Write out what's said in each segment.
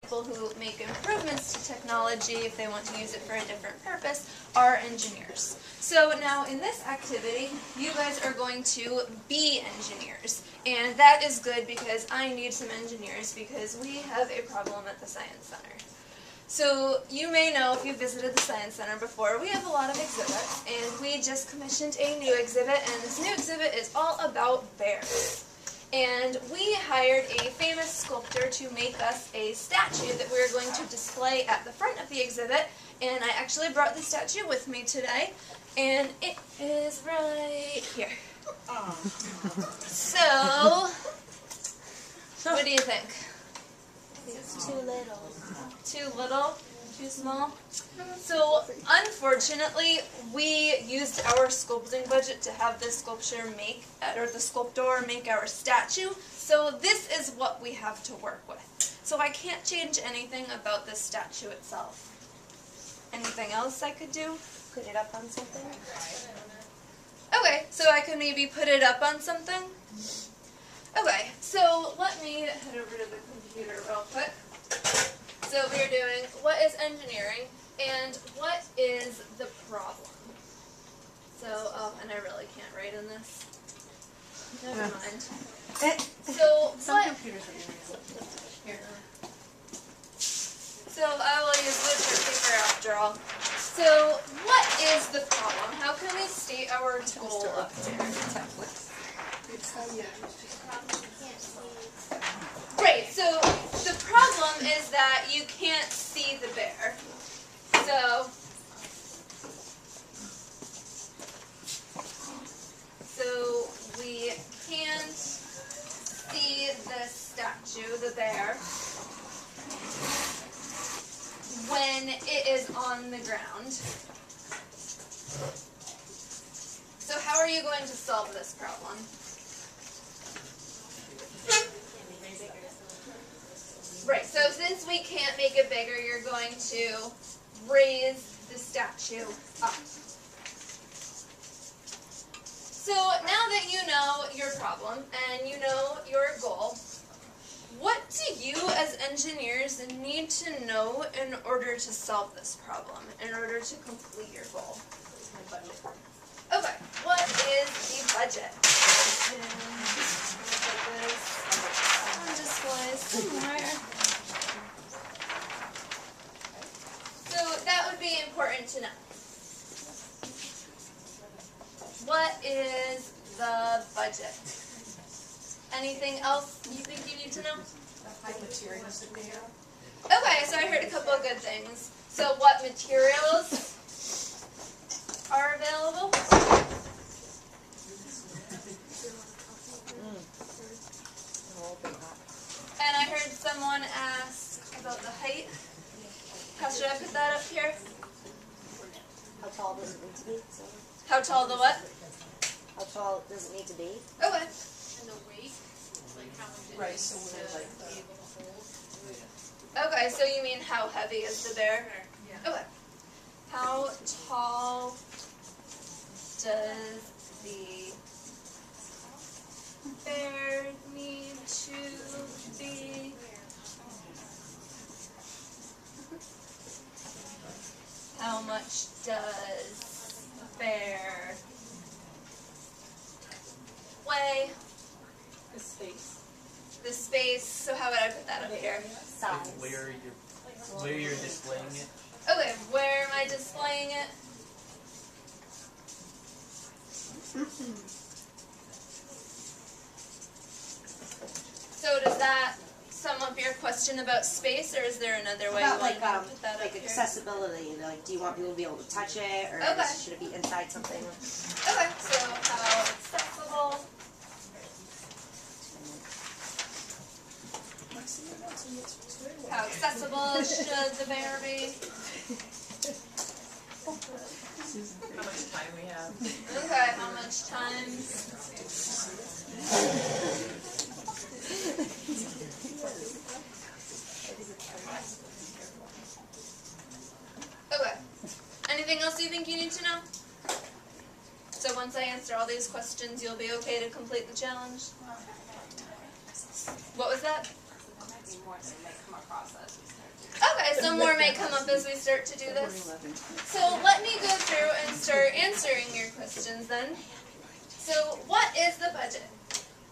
People who make improvements to technology if they want to use it for a different purpose are engineers. So now in this activity, you guys are going to be engineers. And that is good because I need some engineers because we have a problem at the Science Center. So you may know if you've visited the Science Center before, we have a lot of exhibits, and we just commissioned a new exhibit, and this new exhibit is all about bears. And we hired a famous sculptor to make us a statue that we're going to display at the front of the exhibit, and I actually brought the statue with me today, and it is right here. So, what do you think? It's too little. Too little? Too small? So, unfortunately, we used our sculpting budget to have the sculptor make our statue. So this is what we have to work with. So I can't change anything about this statue itself. Anything else I could do? Put it up on something? Okay, so I could maybe put it up on something? Okay, so let me head over to the computer real quick. So we are doing what is engineering and what is the problem. So, and I really can't write in this. Never mind. So what? Here. So I will use literature paper after all. So what is the problem? How can we state our goal up here? Great, so the problem is that you can't see the bear. So we can't see the statue, the bear, when it is on the ground. So how are you going to solve this problem? Right, so since we can't make it bigger, you're going to raise the statue up. So now that you know your problem and you know your goal, what do you as engineers need to know in order to solve this problem, in order to complete your goal? Okay, what is the budget? On display somewhere. So that would be important to know. What is the budget? Anything else you think you need to know? What materials did we have? Okay, so I heard a couple of good things. So what materials are available? And I heard someone ask about the height. How should I put that up here? How tall does it need to be? How tall the what? How tall does it need to be? Okay. And the weight, like how much it Right, is so to we're like be able to hold. Okay, so you mean how heavy is the bear? Yeah. Okay. How tall does the bear need to be? How much does the bear weigh? the space. The space, so how would I put that up here? Size. Where you're displaying it. Okay, where am I displaying it? So does that sum up your question about space, or is there another way About you want to put that up like here? accessibility, like do you want people to be able to touch it, or Okay. should it be inside something? Okay, so how accessible? How accessible should the bear be? How much time we have? Okay, how much time? Okay. Anything else you think you need to know? So once I answer all these questions, you'll be okay to complete the challenge? What was that? more that might come across as we start to. Okay, so more may come up as we start to do this. So let me go through and start answering your questions then. So what is the budget?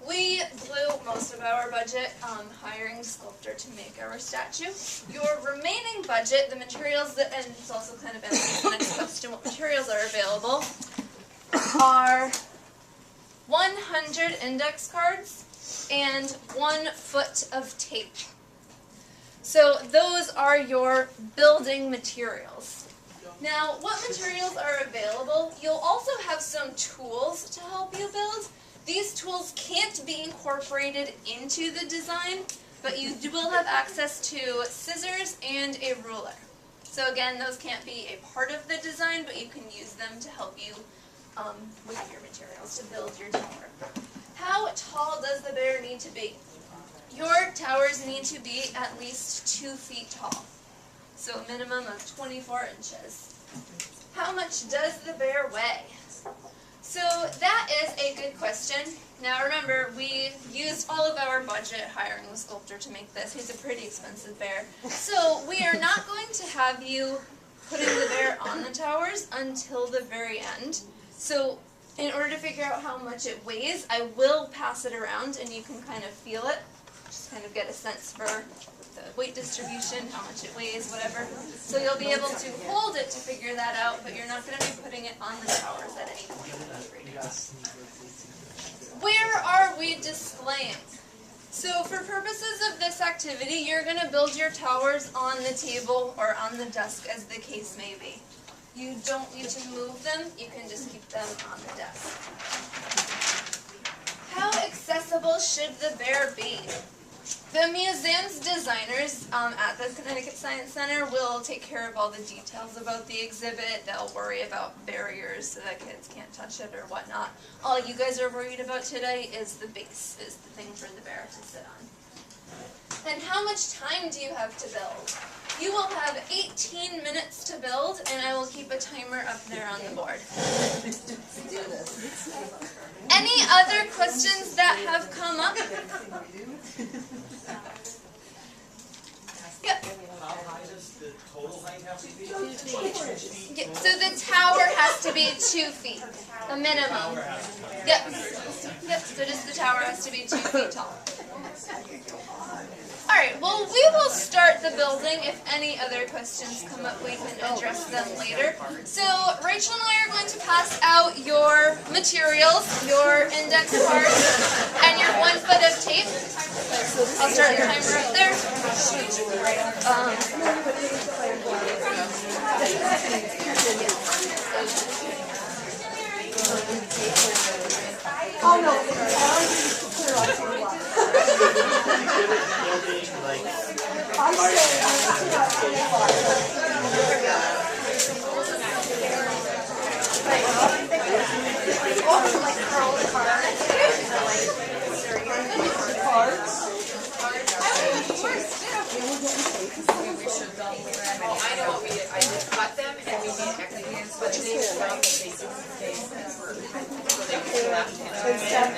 We blew most of our budget hiring a sculptor to make our statue. Your remaining budget, the materials that, and it's also kind of answers the next question, what materials are available, are 100 index cards and 1 foot of tape. So those are your building materials. Now, what materials are available? You'll also have some tools to help you build. These tools can't be incorporated into the design, but you will have access to scissors and a ruler. So again, those can't be a part of the design, but you can use them to help you with your materials to build your tower. How tall does the bear need to be? Your towers need to be at least 2 feet tall, so a minimum of 24 inches. How much does the bear weigh? So that is a good question. Now remember, we used all of our budget hiring the sculptor to make this. He's a pretty expensive bear. So we are not going to have you putting the bear on the towers until the very end. So in order to figure out how much it weighs, I will pass it around and you can kind of feel it. Just kind of get a sense for the weight distribution, how much it weighs, whatever. So you'll be able to hold it to figure that out, but you're not going to be putting it on the towers at any point in the reading. Where are we displaying? So for purposes of this activity, you're going to build your towers on the table or on the desk, as the case may be. You don't need to move them, you can just keep them on the desk. How accessible should the bear be? The museum's designers at the Connecticut Science Center will take care of all the details about the exhibit. They'll worry about barriers so that kids can't touch it or whatnot. All you guys are worried about today is the base, is the thing for the bear to sit on. And how much time do you have to build? You will have 18 minutes to build, and I will keep a timer up there on the board. Any other questions that have come up? Yep. How high does the total height have to be? 2 feet. Yeah, so the tower has to be 2 feet, a minimum. Yep. Yep. So just the tower has to be 2 feet tall. Alright, well we will start the building. If any other questions come up, we can address them later. So Rachel and I are going to pass out your materials, your index cards, and your 1 foot of tape. I'll start the timer up there. Oh no. I know what we did, I just cut them and we made hexagons, but they from the basic space. So they were left hand.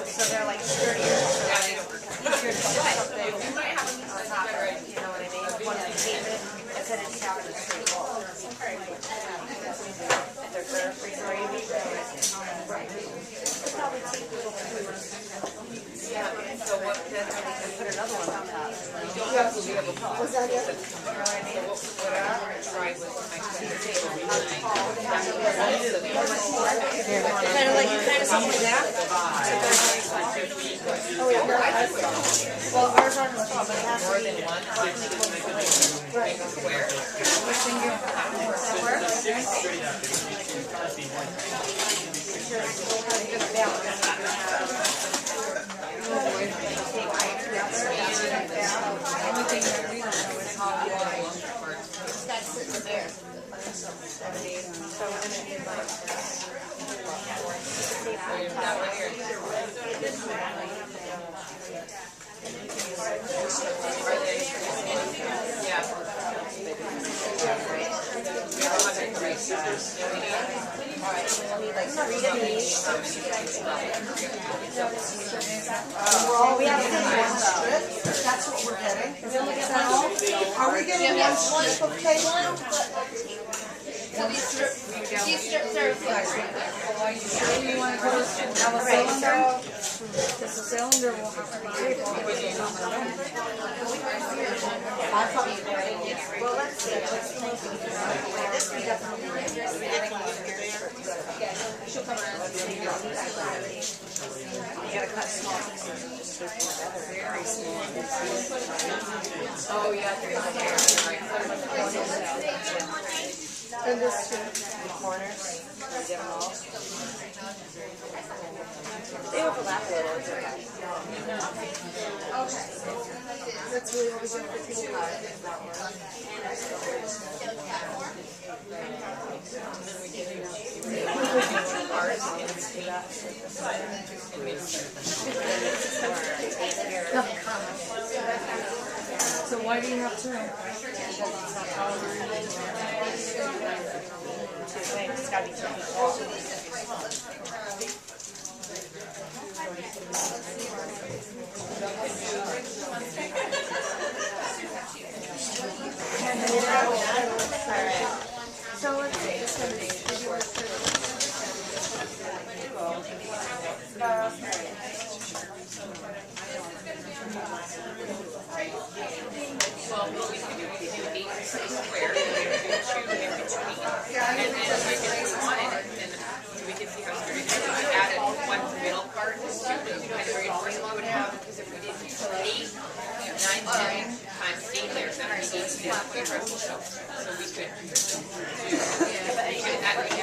So they're like sturdier. We might have them on top, right? You know what I mean? One of the tape it instead of just having a straight wall. If they're freezer ready. Yeah, so what, then Put another one on top. you don't have to do it before. Was that it? So what I'm gonna try with my Kind of like something like that. Oh wait, no, well, ours aren't as tall, but it has to more be. than one, make a square. That's sitting there. That one here. Are they? Yeah. We have 100 scissors. We have one strip, that's what we're getting. Are we getting one strip of cable? So these strips are You want to go have a cylinder? Because the cylinder will have to be taken all the way to the other end. Well, let's see. This we definitely you gotta cut small pieces. Very small. Oh, yeah, there's a hair, right? And this too. The corners. We get them all. They overlap a little. It's okay. That's really what we get for people. So why do you have two? It's gotta be two. So let's see. Well, what we could do, we could do 8 squares, and we could do 2 in between. And then we could do one, and we could see how straight it is. If we added one middle part to kind of reinforce what we would have, because if we did 8, 9, 10 times 8 layers, that would be 18 square ratio. So we could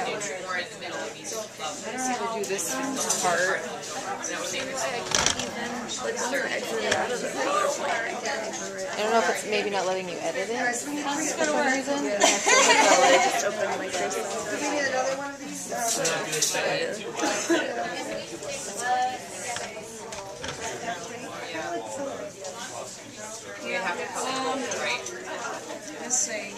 do 2 more in the middle of each of them. I don't know how to do this part. That would make it I don't know if it's maybe not letting you edit it for some reason. Just open like this. Give me another one of these. you have to color it, right? Let's see.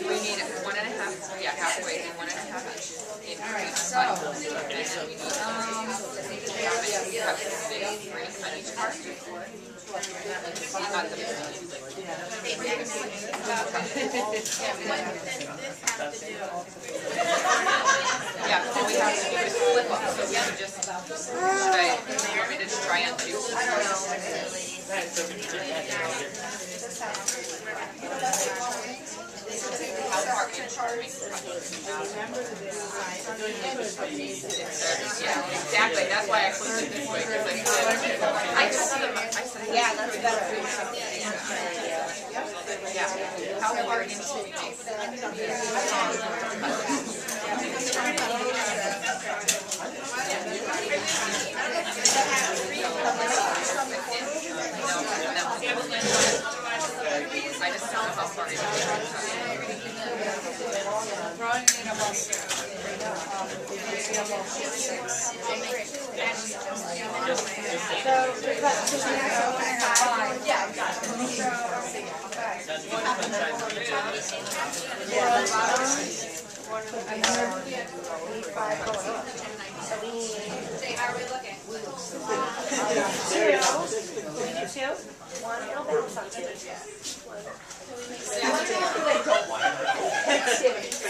We need 1.5, yeah, halfway, and 1.5 inch in between the button. And then we need have the ring on each part. You got yeah, all we have to do is flip them, so we have to just try, you want me to try on 2? How far in? Yeah, exactly, that's why I flipped it this way, because I told them, I said, Yeah, that's better. yeah, how far into I just don't know how far into how are we looking? One, it'll bounce on two. It's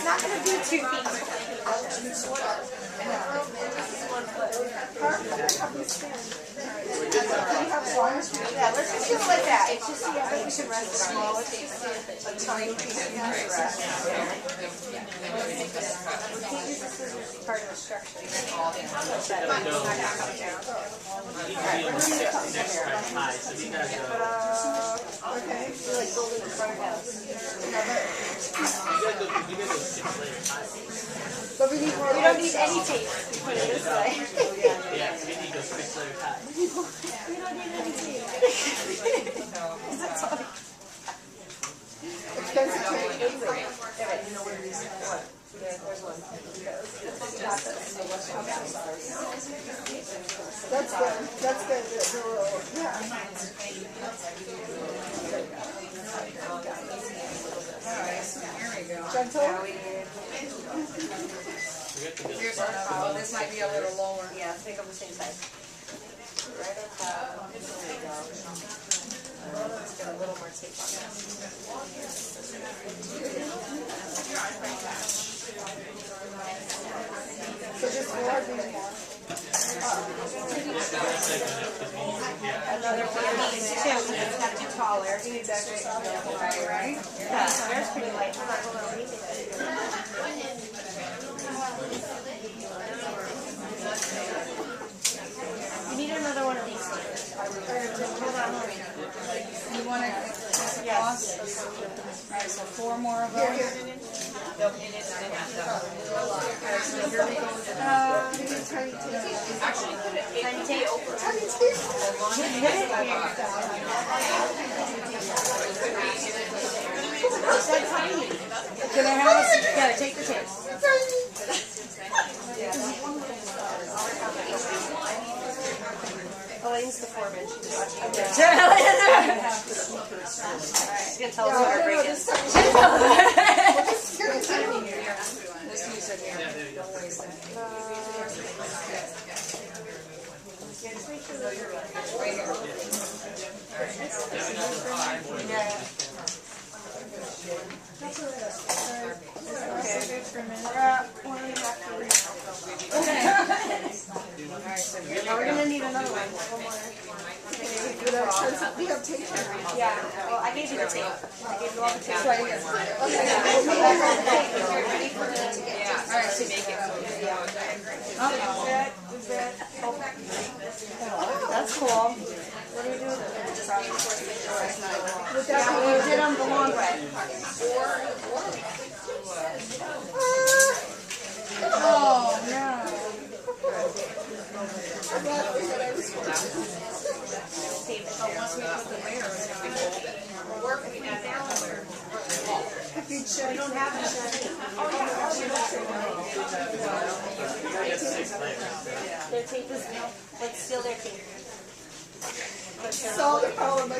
not gonna be 2 feet. Yeah, let's just do it like that. It's just, yeah, I think we should rest it small. Let's just do a tiny piece of rest. We can't use this as part of the structure. It's not gonna come down. Alright, we're gonna cut some here. Okay, so like building a front house. But we need more. We don't need any tape. Put it this way. Yeah, we need those 6 layer ties. We don't need any tape. Expensive training, isn't it? You know what it is? What? There's one. That's good. That's good. Yeah. Here we go. Gentle? Here's our, this might be a little lower. Yeah, make them the same size. Right up top. There we go. Let's get a little more tape on this. So just more, do more. Another one of these too, because it's got to be taller. You need that right? Yeah, there's pretty light. Hold on, what do you think? You need another one of these. Hold on. You want to pass across? Alright, so 4 more of those. No, and it's in that though. So here we go. Actually, put it in the over. Can I have a, yeah, take the tape. Elaine's the foreman. She's watching. Let's She's gonna tell us what our break is. use it here. Don't waste it. Are we gonna need another one? We have tape. Yeah. Well, I gave you the tape. I gave you all the tape. Right here. Ready for the Yeah, alright, so make it. That's cool. What do we do with it? Yeah, we did them the long way. Oh, no. We don't have it. Their tape is, but still their tape. Solve the problem.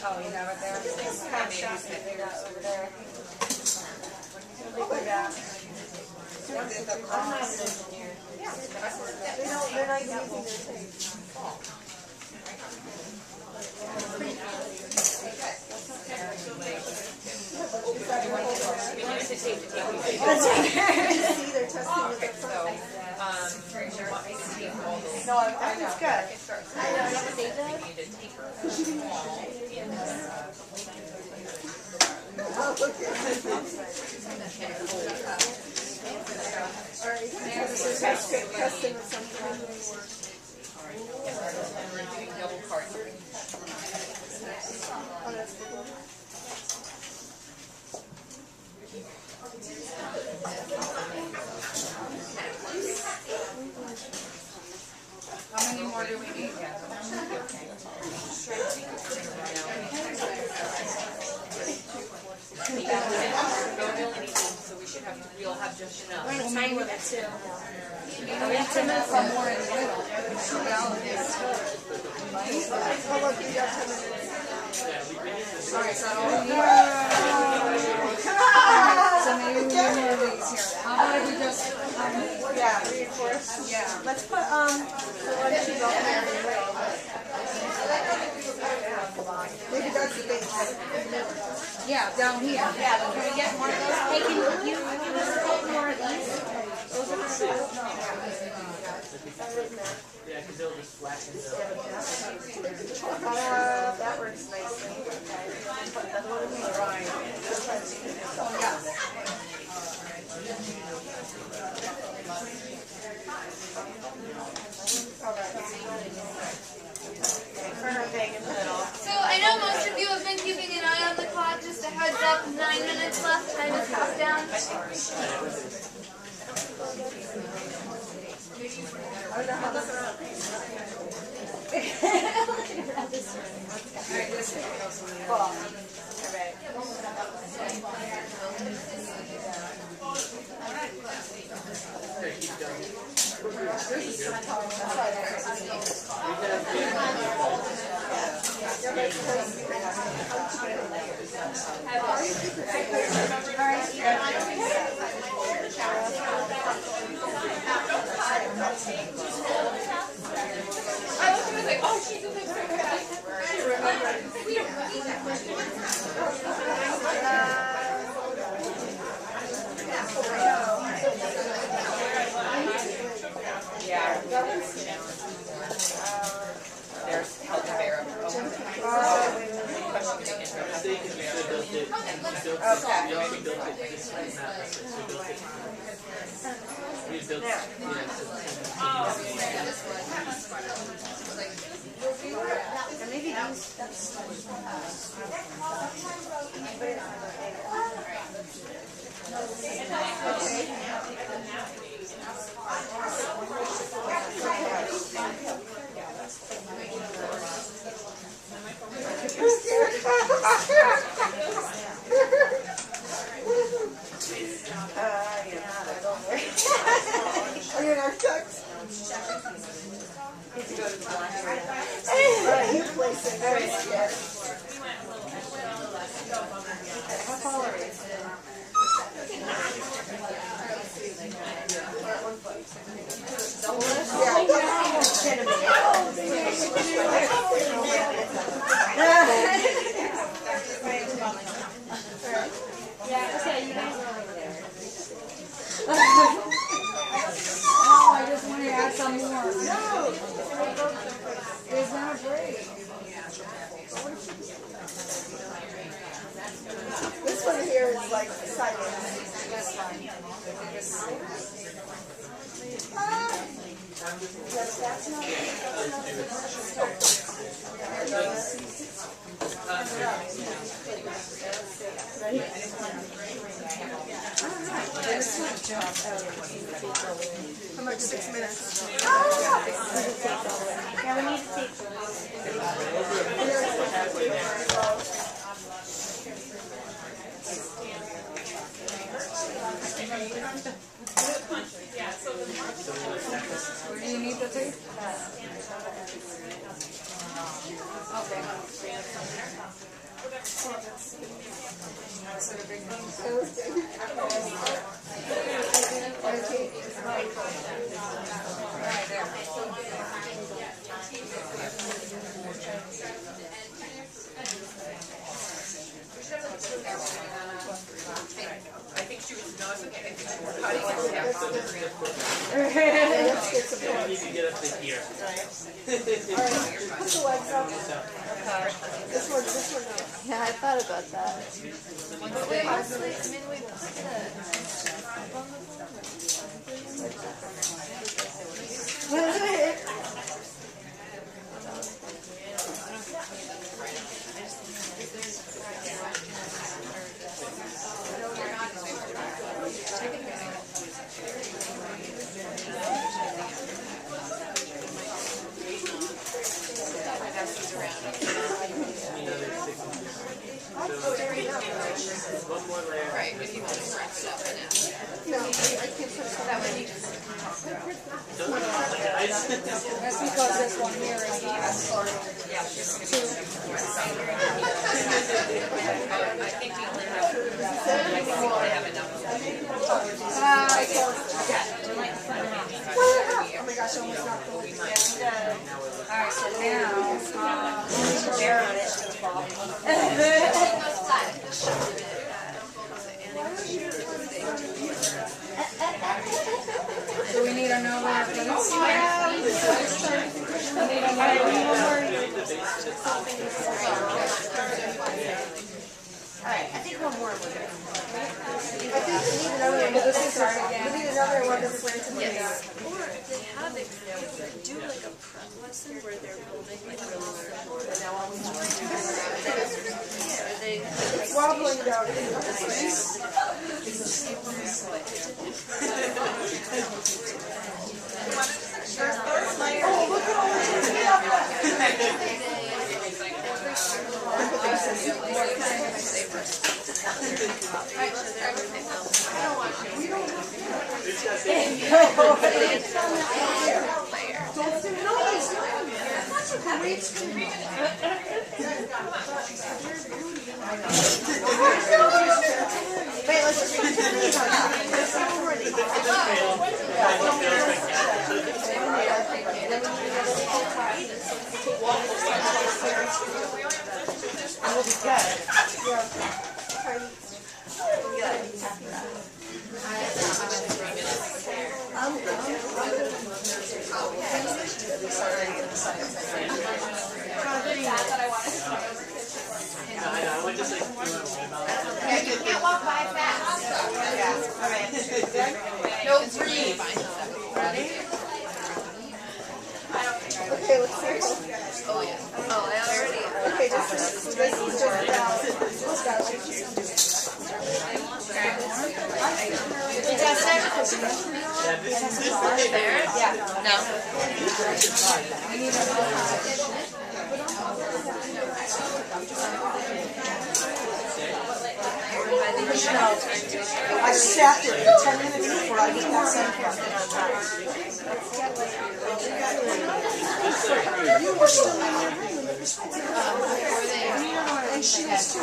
Oh, you have it there? Over there. Look at that. I'm not an engineer. They're not even using their tape. See, they're testing with the front. No, I know. It's good. I know. You ever save that? Oh, look at Alright, this is testing or something. We're doing double cards. Oh, that's cool. How many more do we need? So we should have, we'll have just enough. We're gonna time with it too. We have to move from more in the middle. Oh, look, you got 10 minutes. Alright, so so maybe we do more of these here. How about if we just, Yeah, reinforce. yeah. Let's put, the one she's up there in the middle. Maybe that's the base. Yeah, down here. Yeah, can we get more of those? Hey, can you give us a couple more of these? Those are the Yeah, because they'll just flash into. that works nicely. Put another one in here. Oh, yeah. So I know most of you have been keeping an eye on the clock, just a heads up, 9 9 minutes left. Time is countdown. There's help bear. Maybe are you an architect? You play how tall are you? Oh, I just want to add some more. No! There's not a break. This one here is like silent. That's not how much? 6 minutes. Yeah, we need to take Do you need the tape? I think she was, no, it's okay. I think she was cutting it down on the green. You can get up to here. put the legs up. This one. Yeah, I thought about that. But we mostly, I mean, we put One more layer. Right, if you want to stretch it up and out. No, I can't put it That way you just That's because this one here is not. I think we only have enough. Oh my gosh, I almost knocked the whole Alright, so now, bear on it. do we need another piece? We need another Alright, I think one more will do. I think we need another one, but this is we need another one that's going to be Or if they have it, they could do like a prep lesson where they're building like really simple. Or they wobbling down. Oh, look at all the things we have Wait, let's just we'll be good. You can't walk by fast. No, breathe. Okay, let's see. Oh, yeah. Oh, I already. Okay, this is I sat there for 10 minutes before I got sandcasted on top. You were still in your room. And she was too.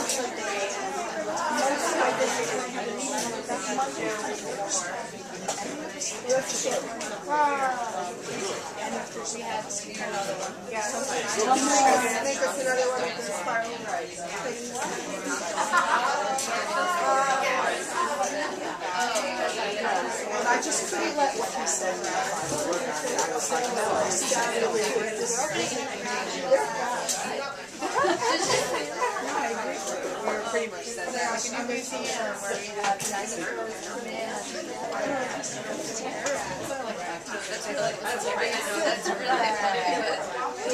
Make us another one of the spiraling rice. And I just couldn't let what he said. We're pretty much set. Like a new museum where we have dinosaurs come in. That's really funny, but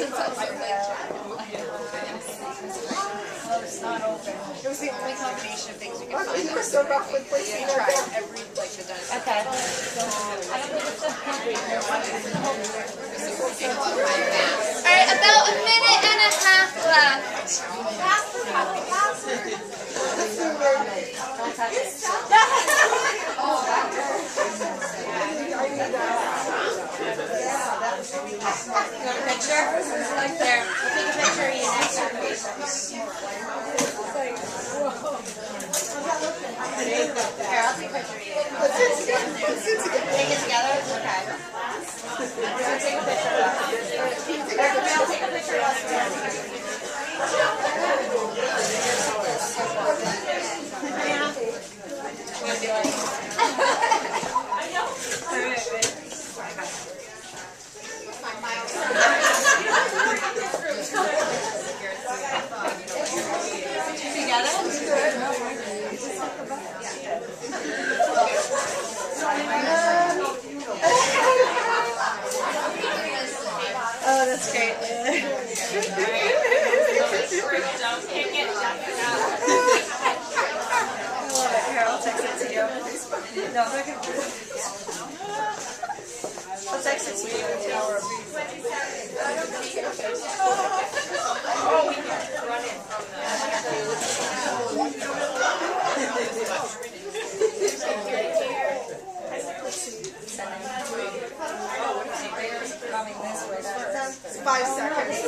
it's also It's not open. It was the only combination of things we could find. You were so rough with We tried every, like, the dinosaur. Okay. Alright, about a minute and a half left. Picture? Like there. Take a picture of you next to me. Here, I'll take a picture of you. Take it together? Okay. So take a picture of us. Everybody else take a picture of us. Oh, that's great. I love it. Here, I'll text it to you. No, I can. I'll text it to you in an hour. Oh, we can run it from Coming this way. 5 seconds.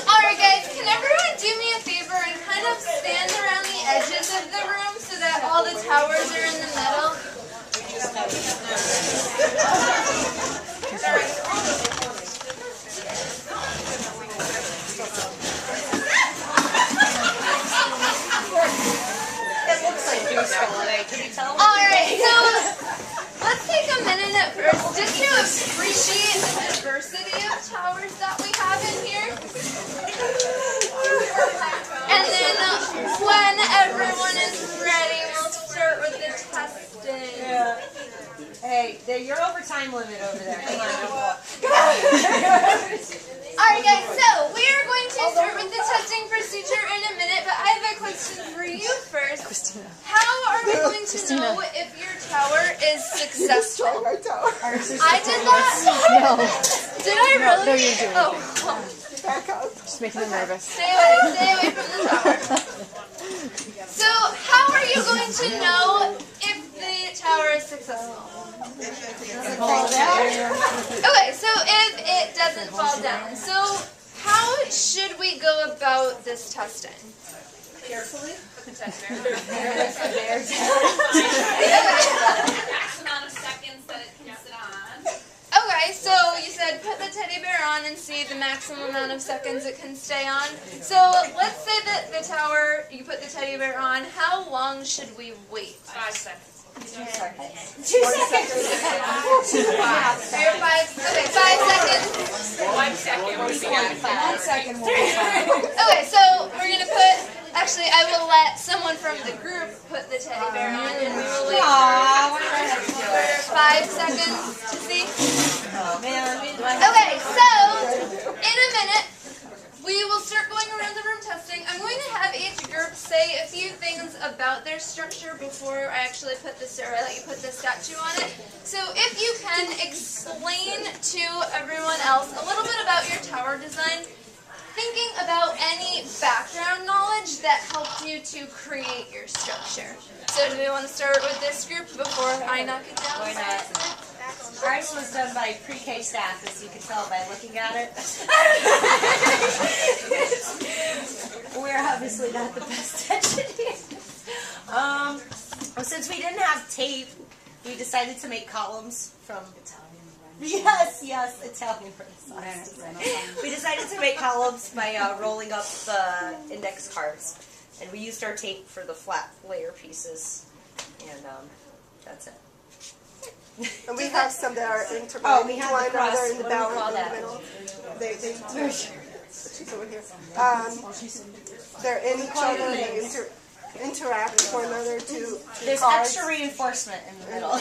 Alright guys, can everyone do me a favor and kind of stand around the edges of the room so that all the towers are in the middle? Alright, so let's take a minute at first just to appreciate the diversity of towers that we have in here. And then when everyone time limit over there. Come on. Alright guys, so we are going to start with the testing procedure in a minute, but I have a question for you first. Kristina. How are we going to know if your tower is successful? I did that? No, Did I really? no, you're doing Oh, just making them nervous. stay away from the tower. So, how are you going to know if the tower is successful? Okay, so if it doesn't fall down. So, how should we go about this testing? Carefully. X amount of seconds that it can sit on. Okay, so you said put the teddy bear on and see the maximum amount of seconds it can stay on. So let's say that the tower, you put the teddy bear on, how long should we wait? 5 seconds. 2 seconds. 5 seconds. 1 second would be good. 1 second will be fine. Okay, so we're going to put, actually I will let someone from the group put the teddy bear on and we will wait for 5 seconds to see. Okay, so in a minute, we will start going around the room testing. I'm going to have each group say a few things about their structure before I actually put this, or let you put the statue on it. So if you can explain to everyone else a little bit about your tower design, thinking about any background knowledge that helped you to create your structure. So do we want to start with this group before I knock it down? Why not? Ours was done by pre-K staff, as you can tell by looking at it. We're obviously not the best engineers. Since we didn't have tape, we decided to make columns from Yes, Italian Renaissance. We decided to make columns by rolling up the index cards, and we used our tape for the flat layer pieces, and that's it. And we have some that are intertwined. Oh, we have the cross. They're in the What do we balance call in that? the middle. She's over here. They're in each other. They interact with one another to There's cards extra reinforcement in the middle.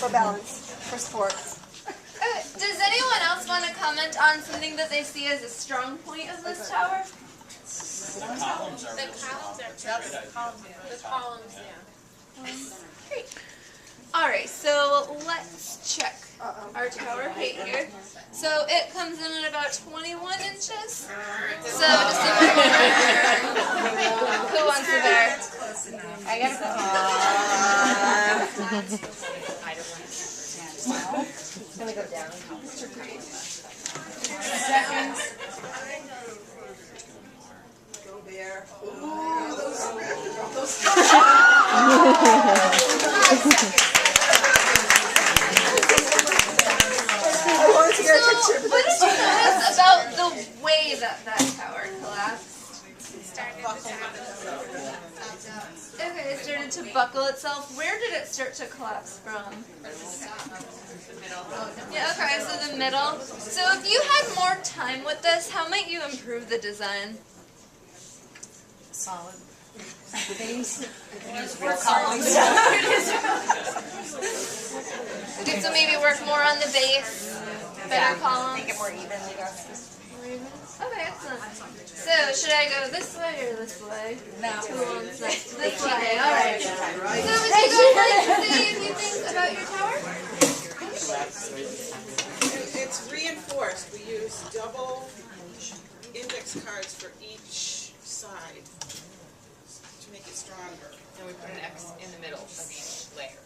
for balance, for support. Okay, does anyone else want to comment on something that they see as a strong point of this tower? The columns are the columns, yeah. Great. Alright, so let's check our tower height here. So it comes in at about 21 inches. So just a who wants the bear? I gotta go. It's gonna go down. Seconds. Go bear. I wanted to get a picture. So, what did you notice about the way that tower collapsed? Okay, it started to buckle itself. Where did it start to collapse from? Yeah, okay, so the middle. So if you had more time with this, how might you improve the design? Solid. Okay, so maybe work more on the base, better columns. Make it more evenly. Okay, excellent. So, should I go this way or this way? No. Who wants this way? Alright. So, would you guys like to say a few things about your tower? It's reinforced. We use double index cards for each side to make it stronger. And we put an X in the middle of each layer.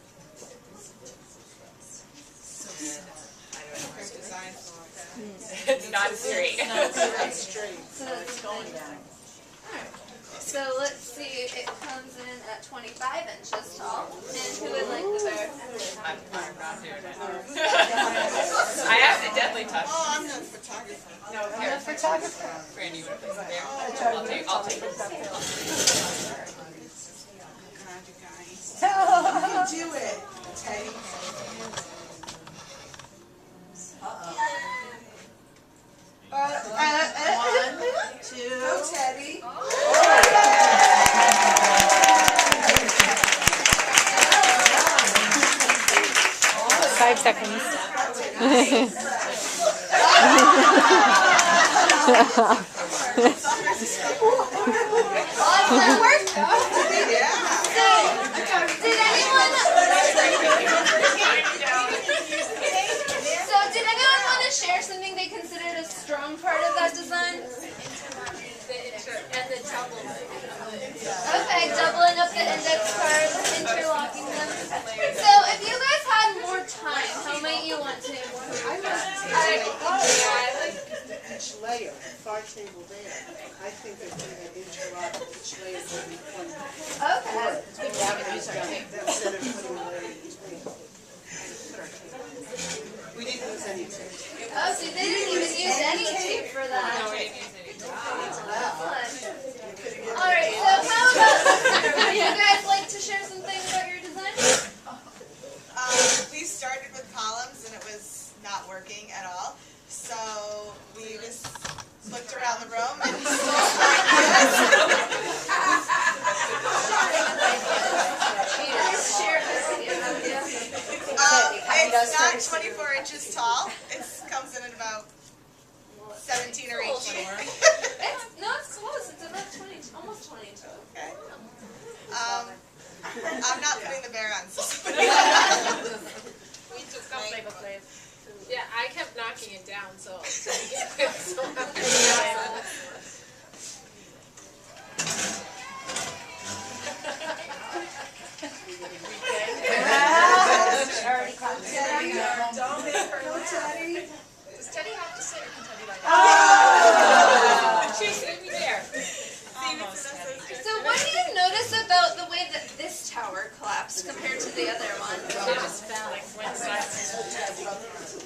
There's design flaws. It's not straight. It's not straight. So that's going down. Alright. So let's see, it comes in at 25 inches tall. And who would like the bear? I'm not doing it. I accidentally touched. Oh, I'm not a photographer. No, here. Randy, you want to place it there? I'll take it. God, you guys. You can do it, Teddy. One, two. Go, Teddy. 5 seconds. Awesome work. Did anyone want to share something they considered a strong part of that design? And the double. Okay, doubling up the index cards, interlocking them. So if you guys had more time, how might you want to improve that? Each layer, far table there, I think that we had interlocked each layer would be one. Okay. Instead of putting a layer in between. We didn't use any tape. Oh, so they didn't even use any tape for that. No, we didn't use any. Alright, so how about would you guys like to share something about your design? We started with columns and it was not working at all. So we just looked around the room and it's not 24 inches tall. It comes in at about 17 or 18. It's close. It's about 20, almost 22. Okay. I'm not putting the bear on. Yeah, I kept knocking it down, so. Does Teddy have to sit or can Teddy like that? She's gonna be there. So what do you notice about the way that this tower collapsed compared to the other one? They just fell. Like went sideways.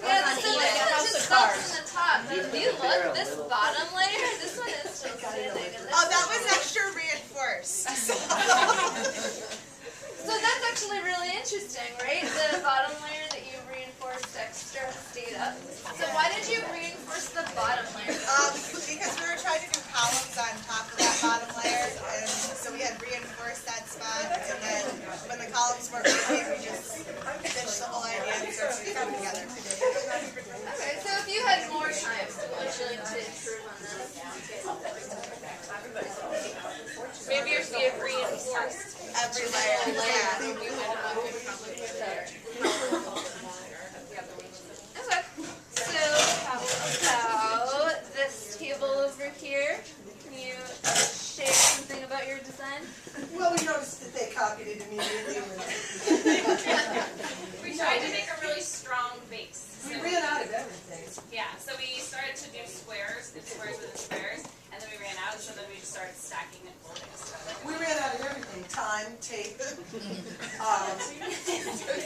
Yeah, so this one just fell from the top. But if you look, this bottom layer, this one is still standing. And this Oh, that was extra reinforced. So that's actually really interesting, right? The bottom layer that you reinforced extra stayed up. So why did you reinforce the bottom layer? Because we were trying to do columns on top of that bottom layer, and so we had reinforced that spot, and then when the columns weren't working, we just finished the whole idea and started to come together. Okay, so if you had more time, would you like to improve on this? Maybe if you had reinforced Every layer, yeah. you would probably get better. Okay. So how about this table over here? Can you share something about your design? Well, we noticed that they copied it immediately. We tried to make a really strong base. We ran out of everything. Yeah, so we started to do squares and squares within squares, and then we ran out, so then we just started stacking and folding stuff. We ran out of everything, time, tape.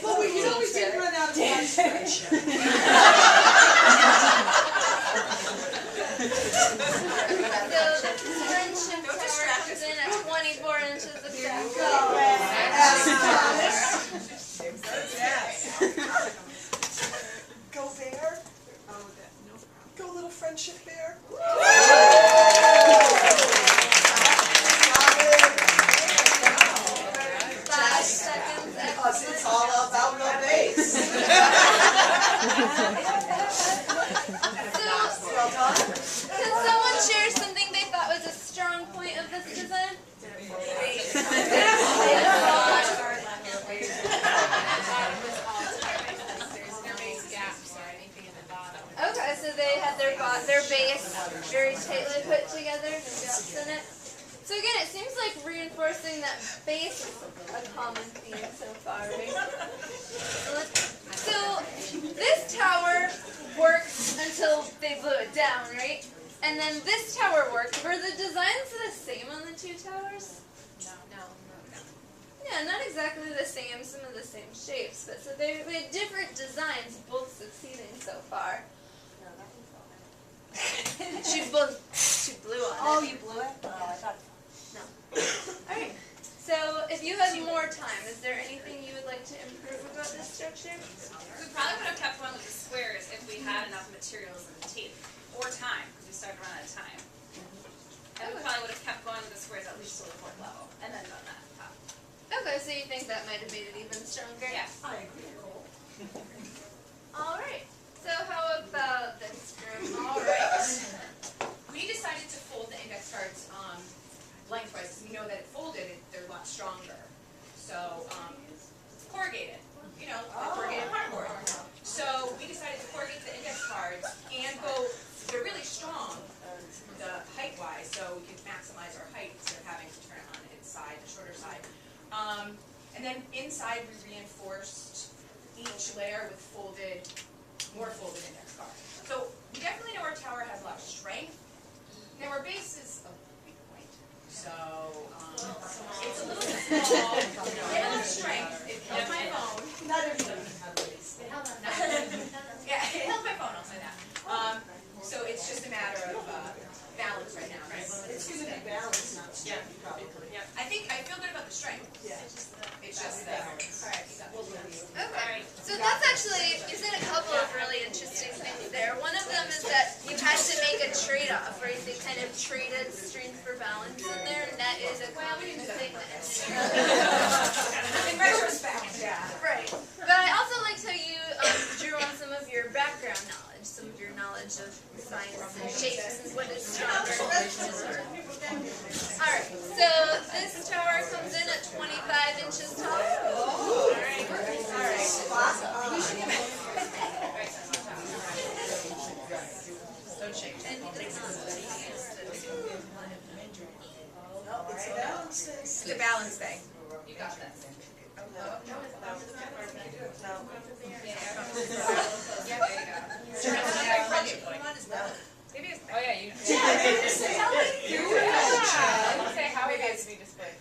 Well, we didn't run out of one stretch. So friendship tower comes in at 24 inches of depth. Go bear. Go little friendship bear. 5 seconds. Because it's all about the base. Well done. Can someone share something they thought was a strong point of this design? Okay, so they had their base very tightly put together, no gaps in it. So again, it seems like reinforcing that base is a common theme so far, right? So this tower worked until they blew it down, right? And then this tower worked. Were the designs the same on the two towers? No. Yeah, not exactly the same, some of the same shapes, but so they had different designs, both succeeding so far. She blew on it. Oh, you blew it? Oh, I thought. Alright, so if you had more time, is there anything you would like to improve about this structure? We probably would have kept one with the squares if we had enough materials and tape, or time, because we started running out of time. And we probably would have kept going with the squares at least to the 4th level, and then done that top. Okay, so you think that might have made it even stronger? Yeah. I agree, Nicole. All right. So how about this group? All right. We decided to fold the index cards lengthwise because we know that if folded, they're a lot stronger. So it's corrugated, you know, corrugated cardboard. So we decided to corrugate the index cards and go, they're really strong, the height-wise, so we can maximize our height instead of having to turn it on its side, the shorter side. And then inside we reinforced each layer with more folded index cards. So we definitely know our tower has a lot of strength. Now our base is a weak point, so it's a little bit small. It has a lot of strength. It held my phone. Not everybody has ways. It held yeah, it held my phone. I'll say that. So it's just a matter of balance right now. Right? It's going to be balanced, not strength, probably. Yeah. I feel good about the strength. Yeah. It's just that. All right. Okay. So that's actually, you said a couple of really interesting things there. One of them is that you had to make a trade-off, right? They kind of traded strength for balance in there, and that is a common thing. In retrospect, yeah. Right. But I also liked how you drew on some of your background knowledge, some of your knowledge of science and shapes and what is stronger. Alright, so this tower comes in at 25 inches tall. Alright. Don't shake. It's a balance thing. You got that. Maybe it's, oh yeah, you. Okay, how it is to be displayed.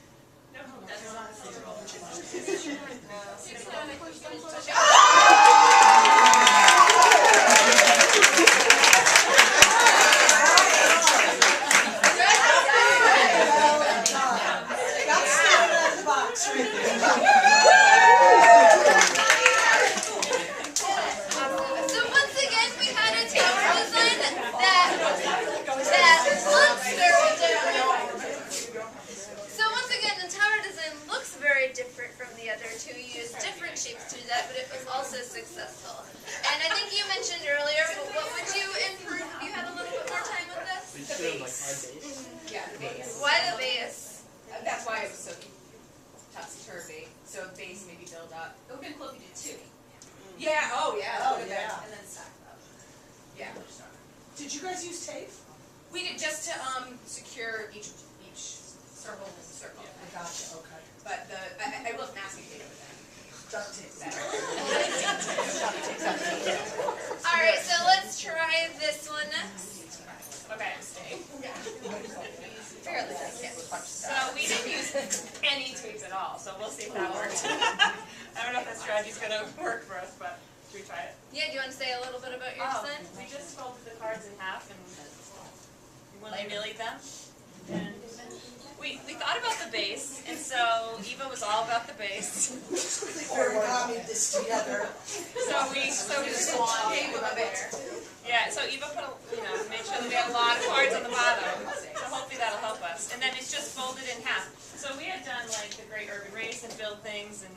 Successful. And I think you mentioned earlier, but what would you improve if you had a little bit more time with this? The base. Yeah, the base. Why the base? That's why it was so topsy-turvy. So base maybe build up. It would have been cool if you did two. Yeah, oh yeah. Oh yeah. And then stack up. Yeah. Did you guys use tape? We did just to secure each circle in the circle. I gotcha, okay. But I love masking tape with that. Duct tape. Alright, so let's try this one next. Okay, I'm staying. Fairly So we didn't use any tweaks at all, so we'll see if that works. I don't know if that strategy's going to work for us, but should we try it? Yeah, do you want to say a little bit about your design? We just folded the cards in half and laminated them. And we thought about the base, and so Eva was all about the base. Origami this together. So we just came with a bear. Yeah, so Eva made sure that we had a lot of cards on the bottom. So hopefully that'll help us. And then it's just folded in half. So we had done like the Great Urban Race and build things, and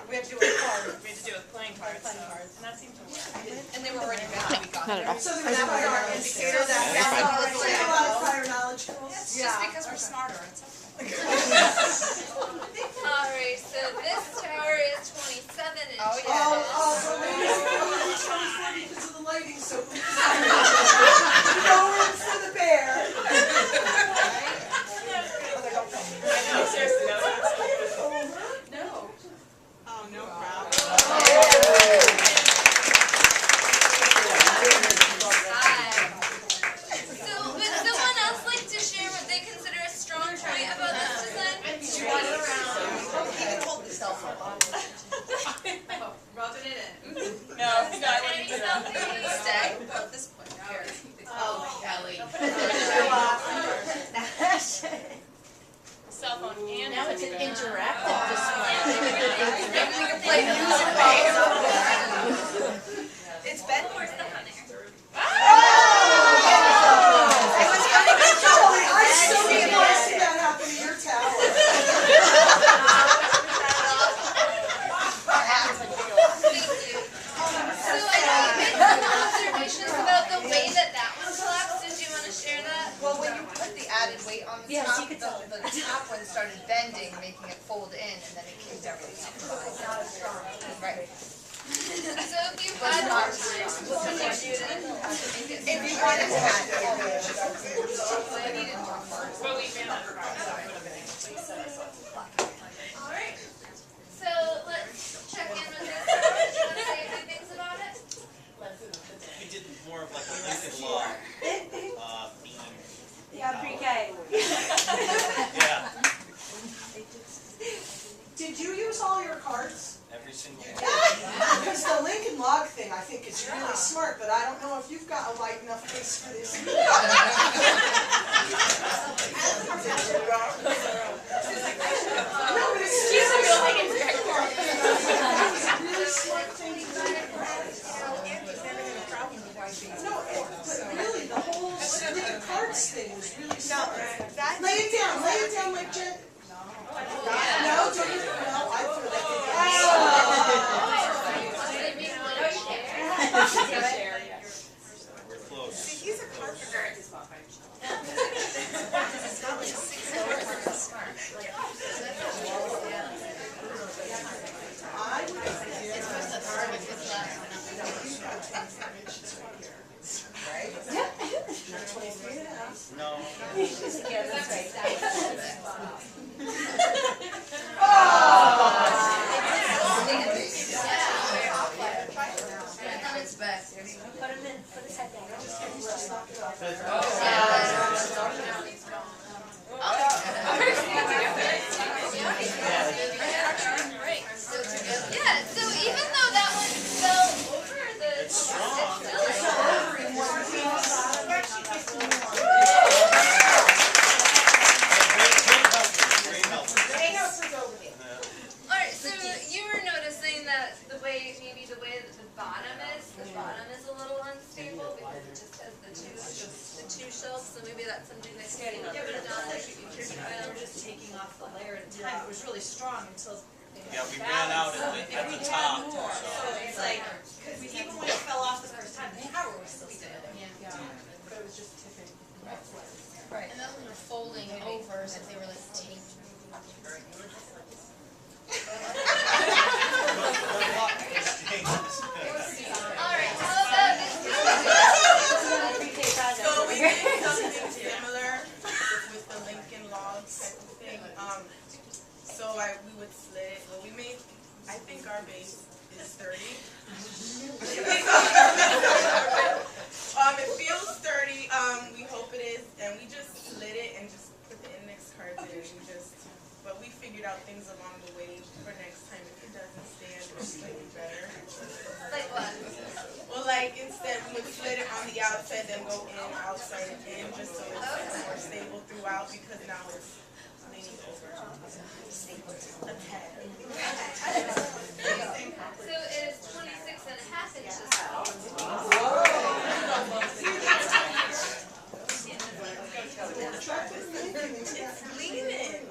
we had to do it with cards. We had to do it with playing cards. And that seemed to work. And they were already ready. We got them. So there was our indicator that's already a lot of prior knowledge. Just because we're smarter. It's okay. Alright, so this tower is 27 inches. Oh, so maybe it's 24 because of the lighting, so we go in for the bear. I know, seriously, No. Oh, no problem. So would someone else like to share what they consider a strong point about this design? You want it around. You can hold the cell phone. Rubbing it in. No. the top one started bending, making it fold in, and then it kicked everything out. Right. So if you had more time, what would you do then? If you wanted to add all the needed more parts. But we ran out of time. Alright. So let's check in with this. Do you want to say a few things about it? We did more of like a Lincoln log. Beam. Yeah, pre-K. Yeah, Did you use all your cards? every single one. Because the Lincoln Log thing, I think, is really smart, but I don't know if you've got a light enough face for this. No, but it's She's a building inspector. It's a really smart thing to do. No, but really, the whole with the cards thing was really smart. Lay it down like Jen. No, don't you? No, I feel like it. We're close. See, he's a carpenter. No. Yeah, so even though that one fell over the... It's strong. It's still Great help. Alright, so you were noticing that the way that the bottom is a little unstable because it just has the two shelves, so maybe that's something that you could give it a done in a future trial. We're just taking off the layer at a time. It was really strong until Yeah, we ran out at the top, so. it's like, because even when it fell off the first time, the power was still standing. But it was just tipping. Right. And then we were folding over as if they were like taped. Alright, how about this? So we did something similar with the Lincoln log type of thing. So we would slit it. Well, we made, I think our base is 30. It feels sturdy. We hope it is, and we just slit it and just put the index cards in. But we figured out things along the way for next time if it doesn't stand or slightly better. Like what? Well, like instead we would slit it on the outside, then go in, outside, in, just so it's more stable throughout because now it's leaning over. A tad. So it is 26.5 inches tall. It's leaning.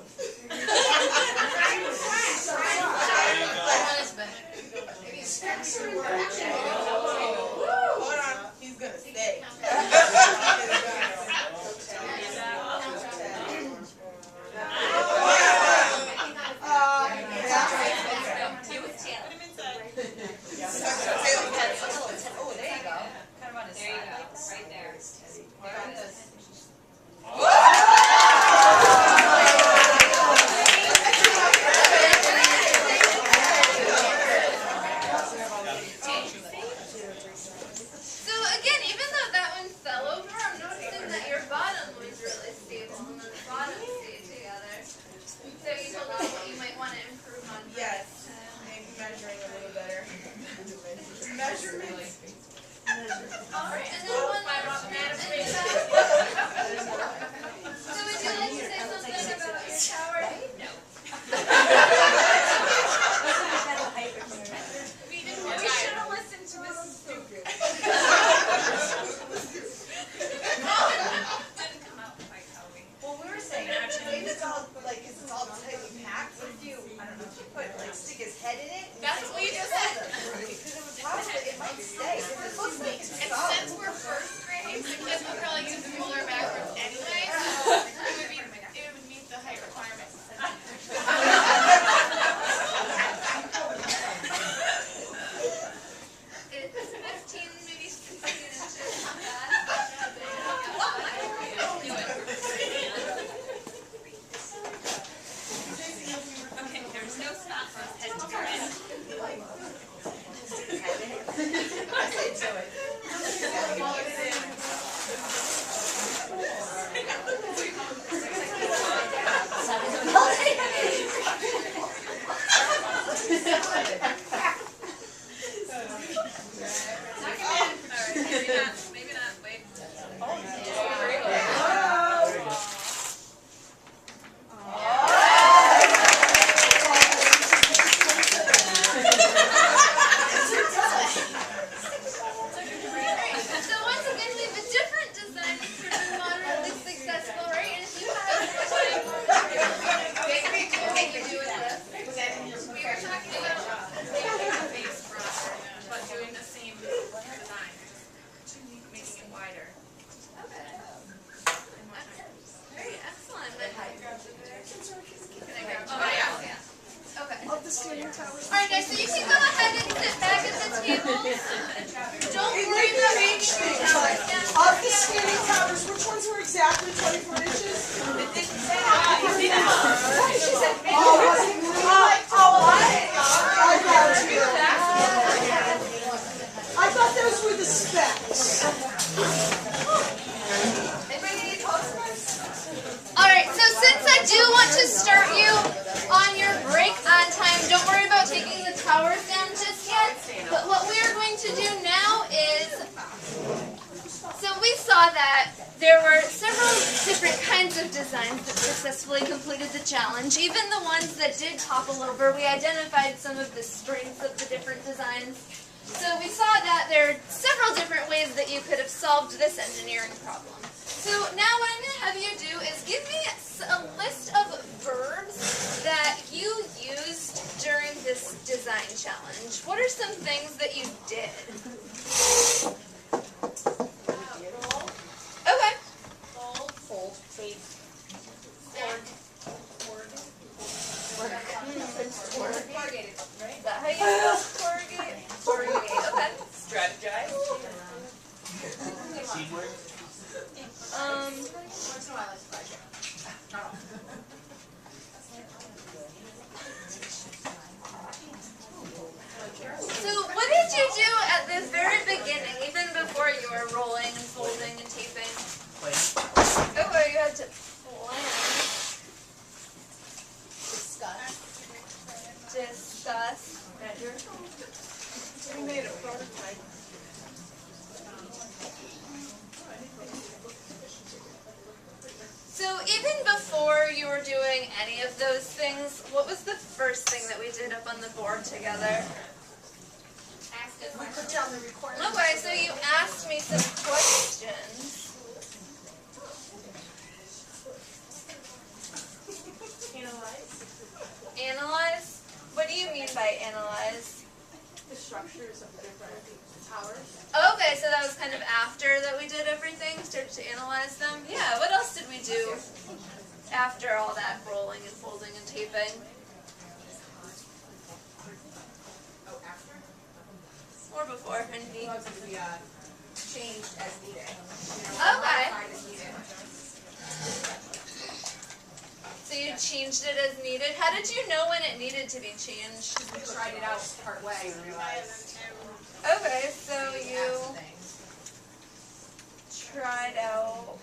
Hold on, he's gonna stay. Oh, there you go. Kind of on his There you side. go, right there. So again, even though that one fell over, I'm noticing that your bottom was really stable and then the bottom stayed together. So you told us what you might want to improve on. Yes, maybe measuring a little better. Measurements. Alright, and then one last thing. So would you like to say something about your shower? No. We should have listened to Mrs. Stupid. Didn't come out quite how we. Well, we were saying actually, it's all like it's all tightly packed. What if you, I don't know, if you put like stick his head in it? That's what we just said. Because it would probably it might stay. Because it looks like it's And solid. since we're first grade, the kids will probably use the ruler backwards anyway, so it would Okay, so you can go ahead and sit back at the table. Don't worry about taking your towers down. Of the standing towers, which ones were exactly 24 inches? I thought those were the specs. Alright, so since I do want to start you on your break on time, don't worry about taking the towers down just yet. But what we are going to do now is, so we saw that there were several different kinds of designs that successfully completed the challenge. Even the ones that did topple over, we identified some of the strengths of the different designs. So we saw that there are several different ways that you could have solved this engineering problem. So now what I'm going to have you do is give me a list of verbs that you used during this design challenge. What are some things that you did? Okay. Fold, tape, Corrugated, right? Is that how you spell corrugate? Corrugate, okay. Strategize. Teamwork. Once in a while, it's pleasure. So what did you do at the very beginning, even before you were rolling and folding and taping? Okay, you had to plan. Discuss. We made a prototype. So even before you were doing any of those things, what was the first thing that we did up on the board together? We put down the requirements. Okay, so you asked me some questions. Analyze? What do you mean by analyze? The structures of the different towers. Okay, so that was kind of after that we did everything, started to analyze them. Yeah, what else did we do after all that rolling and folding and taping? Oh, after? Or before, Indy? We changed as needed. Okay. Modified as needed. So you changed it as needed. How did you know when it needed to be changed? We tried it out part way and realized. Okay, so you tried out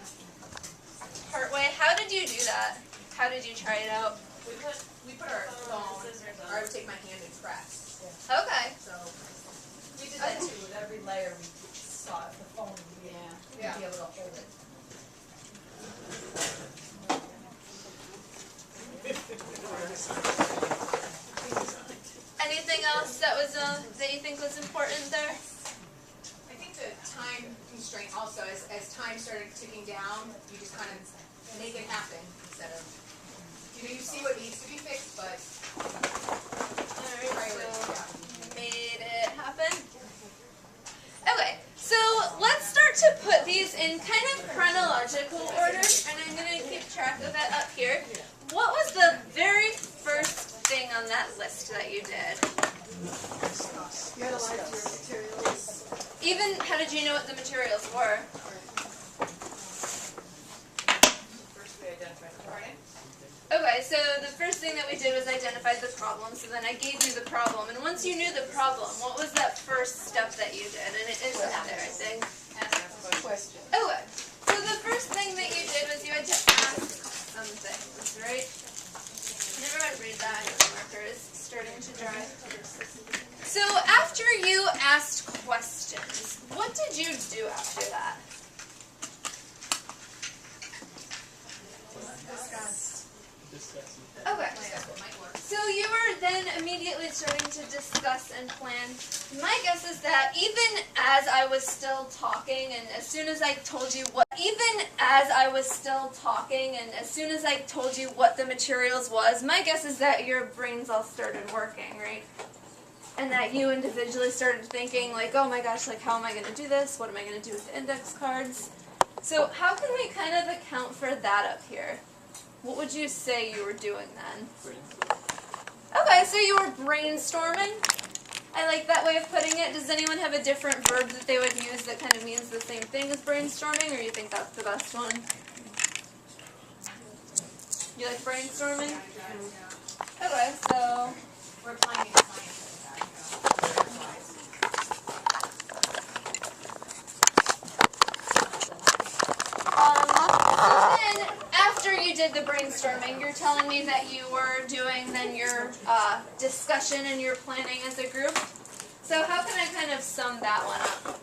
part way. How did you do that? How did you try it out? We put our phone, or I would take my hand and press. Okay. So We did that too, with every layer we saw the phone, we yeah. be able to hold it. Anything else that was that you think was important there? I think the time constraint also, as time started ticking down, you just kind of make it happen instead of, you see what needs to be fixed, but Alright, so made it happen. Okay, so let's start to put these in kind of chronological order, and I'm going to keep track of it up here. What was the very first thing on that list that you did? You analyzed your materials. Even, how did you know what the materials were? First we identify the problem. Okay, so the first thing that we did was identify the problem, so then I gave you the problem, and once you knew the problem, what was that first step that you did? And it is up there, I think. Question. Okay, so the first thing that you did was you had to ask some things, right? Never mind, read that, your marker is starting to dry. So after you asked questions, what did you do after that? Okay. So you were then immediately starting to discuss and plan. My guess is that even as I was still talking and as soon as I told you what the materials was, my guess is that your brains all started working, right? And that you individually started thinking like, oh my gosh, like how am I going to do this? What am I going to do with the index cards? So how can we kind of account for that up here? What would you say you were doing then? Okay, so you were brainstorming. I like that way of putting it. Does anyone have a different verb that they would use that kind of means the same thing as brainstorming, or you think that's the best one? You like brainstorming? Okay, so We're applying it to science. then after you did the brainstorming, you're telling me that you were doing then your discussion and your planning as a group. So how can I kind of sum that one up?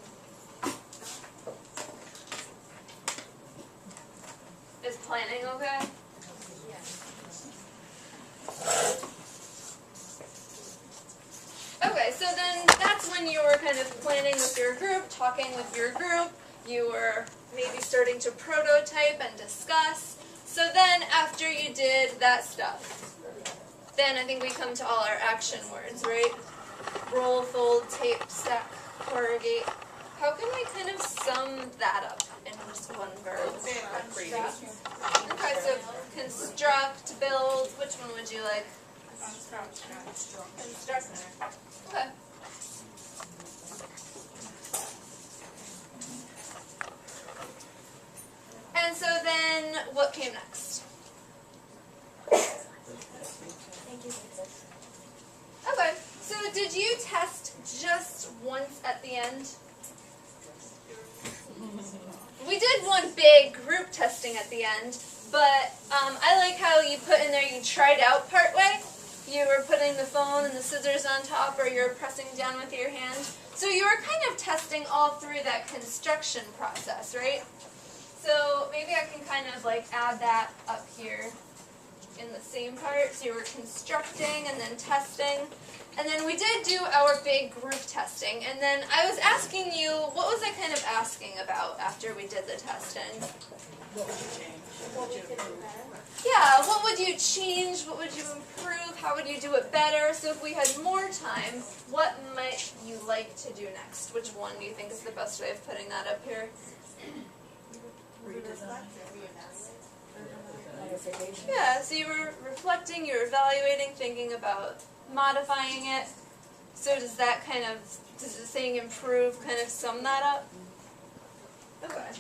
Is planning okay? Okay, so then that's when you were kind of planning with your group, talking with your group. You were maybe starting to prototype and discuss. So then after you did that stuff, then I think we come to all our action words, right? Roll, fold, tape, stack, corrugate. How can we kind of sum that up in just one verb? Okay, so construct, build, which one would you like? Construct. Okay. And so then, what came next? Okay, so did you test just once at the end? We did one big group testing at the end, but I like how you put in there you tried out part way. You were putting the phone and the scissors on top, or you were pressing down with your hand. So you were kind of testing all through that construction process, right? So maybe I can kind of like add that up here in the same part. So you were constructing and then testing. And then we did do our big group testing. And then I was asking you, what was I kind of asking about after we did the testing? What would you change? What would you improve? Yeah, what would you change? What would you improve? How would you do it better? So if we had more time, what might you like to do next? Which one do you think is the best way of putting that up here? Yeah, so you were reflecting, you were evaluating, thinking about modifying it. So does that kind of, does it saying improve kind of sum that up? Okay.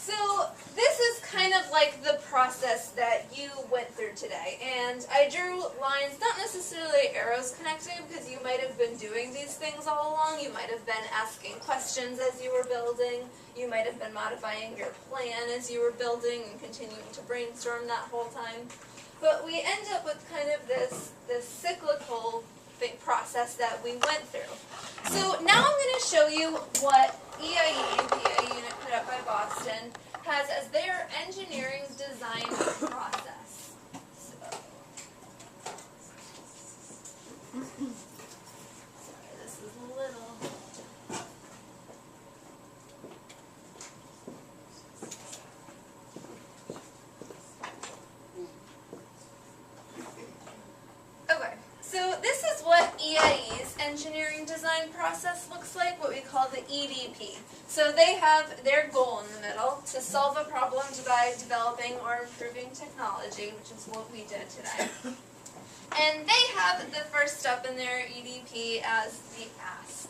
So this is kind of like the process that you went through today. And I drew lines, not necessarily arrows connected, because you might have been doing these things all along. You might have been asking questions as you were building. You might have been modifying your plan as you were building and continuing to brainstorm that whole time. But we end up with kind of this cyclical process that we went through. So now I'm going to show you what EIE, the unit put up by Boston, has as their engineering design process. Sorry, this is a little... Okay, so this is what EIE's engineering design process looks like, what we call the EDP. So they have their goal in the middle, to solve a problem by developing or improving technology, which is what we did today. And they have the first step in their EDP as the ask.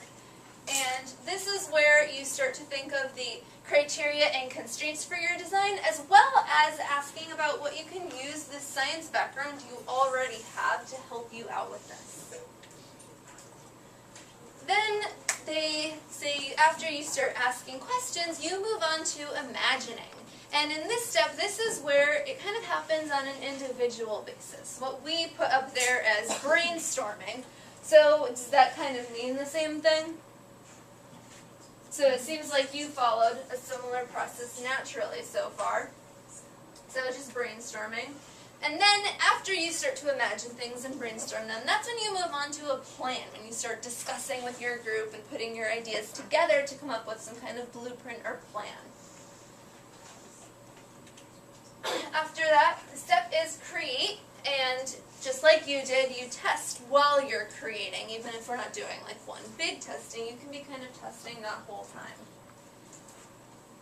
And this is where you start to think of the criteria and constraints for your design, as well as asking about what you can use this science background you already have to help you out with this. Then they say after you start asking questions, you move on to imagining. And in this step, this is where it kind of happens on an individual basis. What we put up there as brainstorming. So does that kind of mean the same thing? So it seems like you followed a similar process naturally so far. So it's just brainstorming. And then after you start to imagine things and brainstorm them, that's when you move on to a plan, when you start discussing with your group and putting your ideas together to come up with some kind of blueprint or plan. After that, the step is create, and just like you did, you test while you're creating. Even if we're not doing like one big testing, you can be kind of testing that whole time.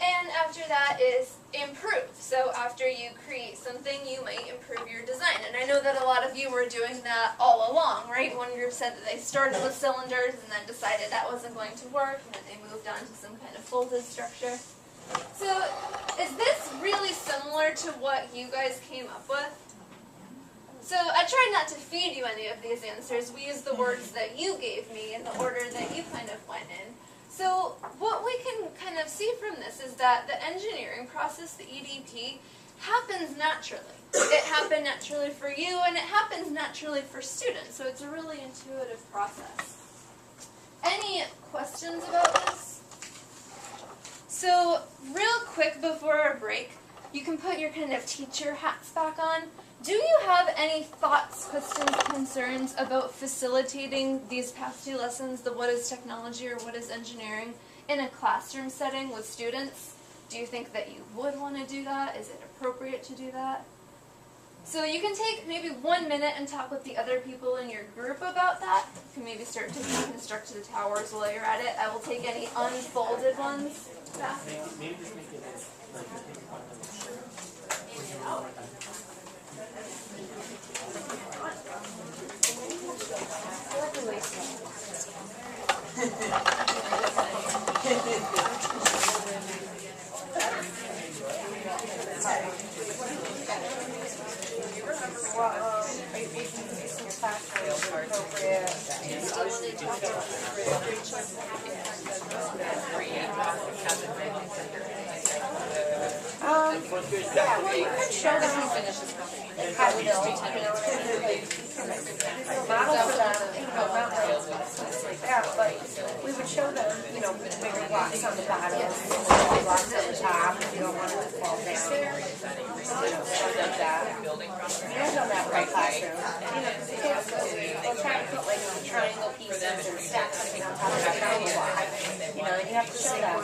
And after that is improve. So after you create something, you might improve your design. And I know that a lot of you were doing that all along, right? One group said that they started with cylinders and then decided that wasn't going to work, and then they moved on to some kind of folded structure. So is this really similar to what you guys came up with? So I tried not to feed you any of these answers. We used the words that you gave me in the order that you kind of went in. So what we can kind of see from this is that the engineering process, the EDP, happens naturally. It happened naturally for you, and it happens naturally for students. So it's a really intuitive process. Any questions about this? So real quick before our break, you can put your kind of teacher hats back on. Do you have any thoughts, questions, concerns about facilitating these past two lessons, the what is technology or what is engineering, in a classroom setting with students? Do you think that you would want to do that? Is it appropriate to do that? So you can take maybe 1 minute and talk with the other people in your group about that. You can maybe start to deconstruct the towers while you're at it. I will take any unfolded ones back. Maybe just make it like a big one. Yeah, well, you could show them how to build, model for them, not like that, but we would show them, bigger blocks on the bottom, small blocks at the top, if you don't want it to fall down. Show them that. You don't know that right classroom. Because the kids, they'll try to put like triangle pieces and stack something on top of that triangle block. And you have to show them.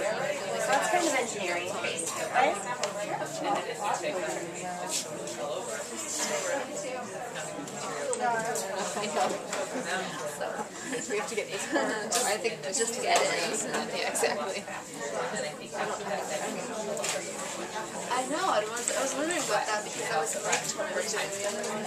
So that's kind of engineering, right? We have to get these corners. I think just to get it. Yeah, exactly. I know. I was wondering about that because I was like when we're doing the other one.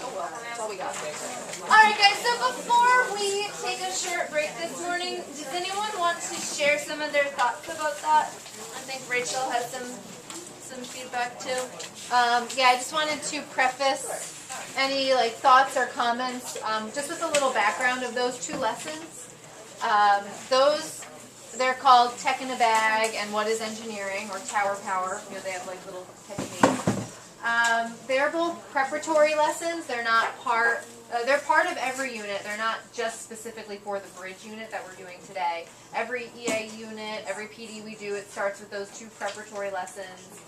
Oh well, that's all we got. All right, guys. So before we take a short break this morning, does anyone want to share some of their thoughts about that? I think Rachel has some feedback too. Yeah, I just wanted to preface any thoughts or comments just with a little background of those two lessons. They're called Tech in a Bag and What is Engineering, or Tower Power. They have little techniques. They're both preparatory lessons. They're not part. They're part of every unit. They're not just specifically for the bridge unit that we're doing today. Every EA unit, every PD we do, it starts with those two preparatory lessons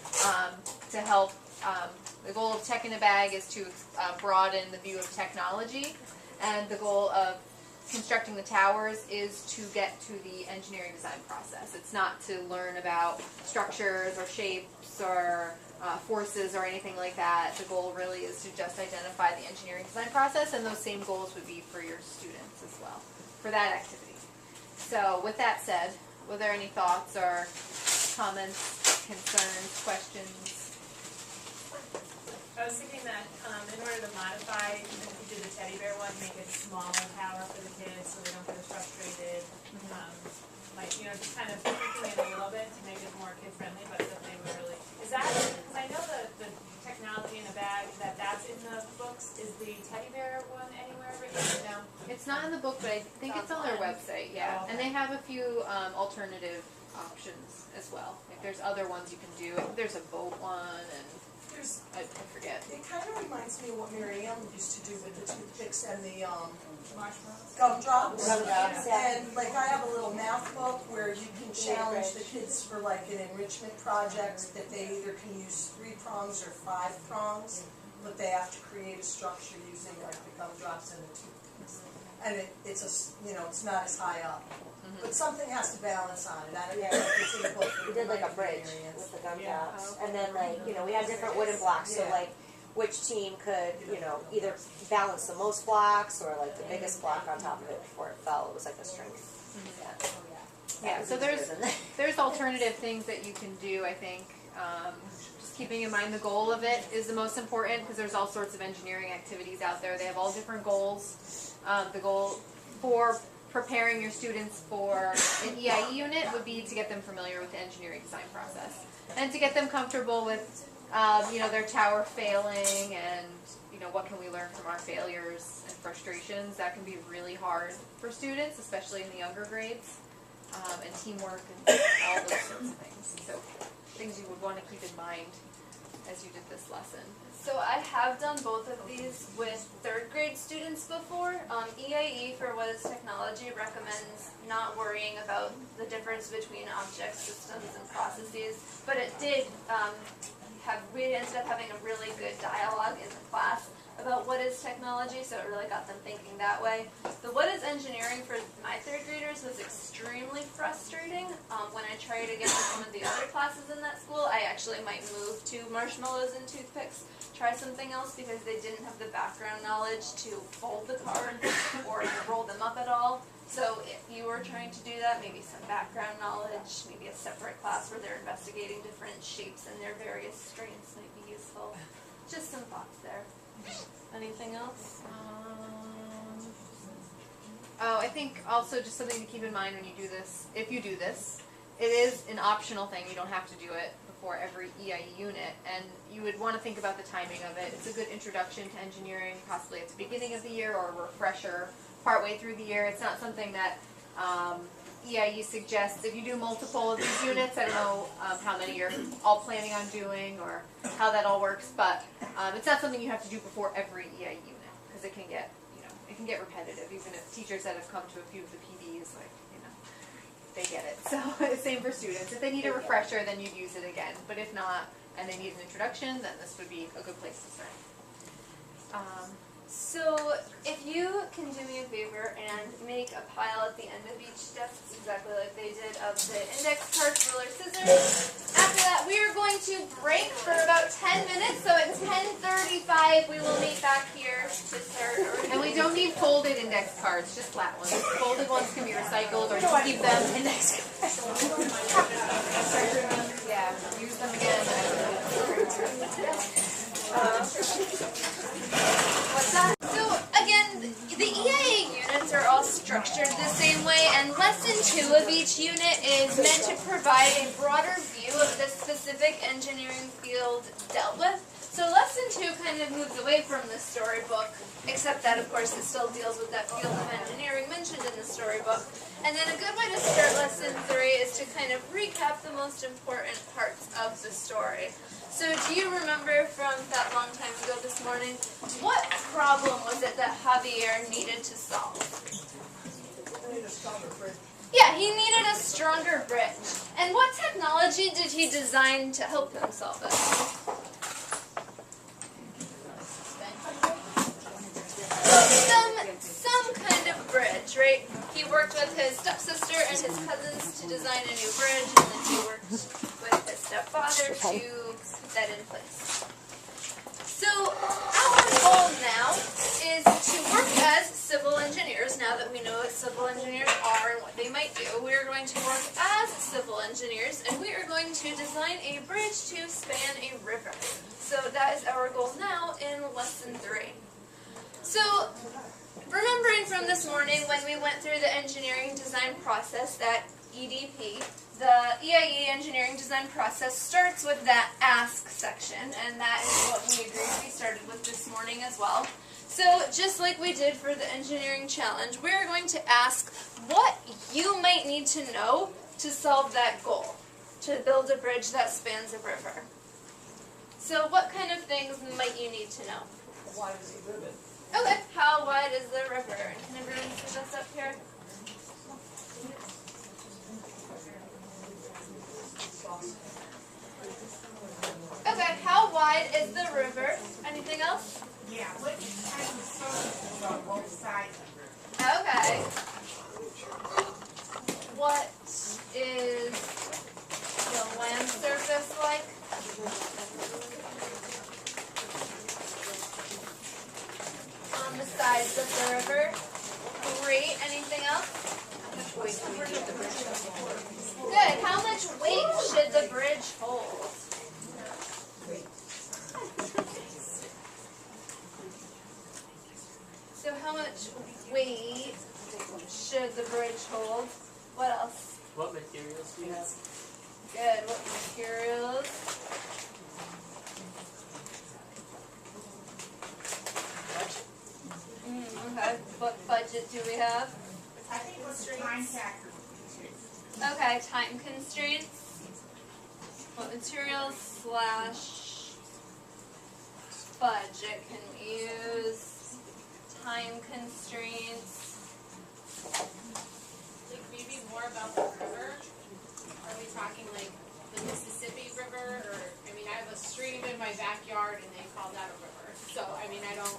to help. The goal of Tech in a Bag is to broaden the view of technology, and the goal of constructing the towers is to get to the engineering design process. It's not to learn about structures or shapes or forces or anything like that. The goal really is to just identify the engineering design process, and those same goals would be for your students as well, for that activity. So with that said, were there any thoughts or comments, concerns, questions? I was thinking that in order to modify, even if you did the teddy bear one, make it a smaller tower for the kids so they don't get as frustrated. Just kind of tweaking it a little bit to make it more kid-friendly, but that they would really... Is that... Because I know the technology in a bag, that's in the books. Is the teddy bear one anywhere written? No? It's not in the book, but I think it's on their website, yeah. And they have a few alternative options as well. There's other ones you can do. There's a boat one, and I forget. It kind of reminds me of what Mary Ellen used to do with the toothpicks and the gumdrops. And I have a little math book where you can challenge the kids for an enrichment project that they either can use 3 prongs or 5 prongs, but they have to create a structure using the gumdrops and the toothpicks. And it's not as high up. But something has to balance on it. I don't know if it's in the book. We did a bridge with the gumdrops, and then we had different wooden blocks. So which team could either balance the most blocks or the biggest block on top of it before it fell. It was a strength. Yeah, so there's alternative things that you can do, I think. Just keeping in mind the goal of it is the most important, because there's all sorts of engineering activities out there. They have all different goals. The goal for preparing your students for an EIE unit would be to get them familiar with the engineering design process and to get them comfortable with their tower failing and what can we learn from our failures and frustrations. That can be really hard for students, especially in the younger grades, and teamwork and all those sorts of things. So things you would want to keep in mind as you did this lesson. So I have done both of these with 3rd grade students before. EIE for What is Technology recommends not worrying about the difference between objects, systems, and processes, but it did we ended up having a really good dialogue in the class about what is technology, so it really got them thinking that way. The what is engineering for my 3rd graders was extremely frustrating. When I tried again with one of the other classes in that school, I actually might move to marshmallows and toothpicks, try something else, because they didn't have the background knowledge to fold the cards or to roll them up at all. So if you were trying to do that, maybe some background knowledge, maybe a separate class where they're investigating different shapes and their various strengths might be useful. Just some thoughts there. Anything else? I think also just something to keep in mind when you do this, if you do this, it is an optional thing. You don't have to do it before every EIE unit, and you would want to think about the timing of it. It's a good introduction to engineering, possibly at the beginning of the year, or a refresher partway through the year. It's not something that EIE suggests. If you do multiple of these units, I don't know how many you're all planning on doing or how that all works, but it's not something you have to do before every EIE unit, because it can get repetitive. Even if teachers that have come to a few of the PDs, they get it. So same for students. If they need a refresher, then you'd use it again. But if not, and they need an introduction, then this would be a good place to start. So if you can do me a favor and make a pile at the end of each desk, exactly like they did, of the index cards, ruler, scissors. After that, we are going to break for about 10 minutes. So at 10:35, we will meet back here to start. And we don't need folded index cards, just flat ones. Folded ones can be recycled, or you can keep them. Index cards. Yeah, use them again. What's that? So again, the EIA units are all structured the same way, and lesson 2 of each unit is meant to provide a broader view of the specific engineering field dealt with. So lesson 2 kind of moves away from the storybook, except that of course it still deals with that field of engineering mentioned in the storybook. And then a good way to start lesson 3 is to kind of recap the most important parts of the story. So do you remember from that long time ago this morning, what problem was it that Javier needed to solve? Yeah, he needed a stronger bridge. And what technology did he design to help him solve it? Some kind of bridge, right? He worked with his stepsister and his cousins to design a new bridge, and then he worked with his stepfather to put that in place. So our goal now is to work as civil engineers. Now that we know what civil engineers are and what they might do, we are going to work as civil engineers, and we are going to design a bridge to span a river. So that is our goal now in lesson 3. So, remembering from this morning when we went through the engineering design process, that EDP, the EIE engineering design process starts with that ask section, and that is what we agreed we started with this morning as well. So, just like we did for the engineering challenge, we're going to ask what you might need to know to solve that goal, to build a bridge that spans a river. So, what kind of things might you need to know? Why does he live it? Okay, how wide is the river? And can everyone see this up here? Okay, how wide is the river? Anything else? Yeah, what kind of surface on both sides of it? Okay. What is the land surface like? On the sides of the river. Great. Anything else? Good. What materials? Okay. What budget do we have? Time factor. Okay, time constraints. What materials / budget can we use? Time constraints. Like maybe more about the river? Are we talking like the Mississippi River, or, I mean, I have a stream in my backyard and they call that a river, so, I mean, I don't.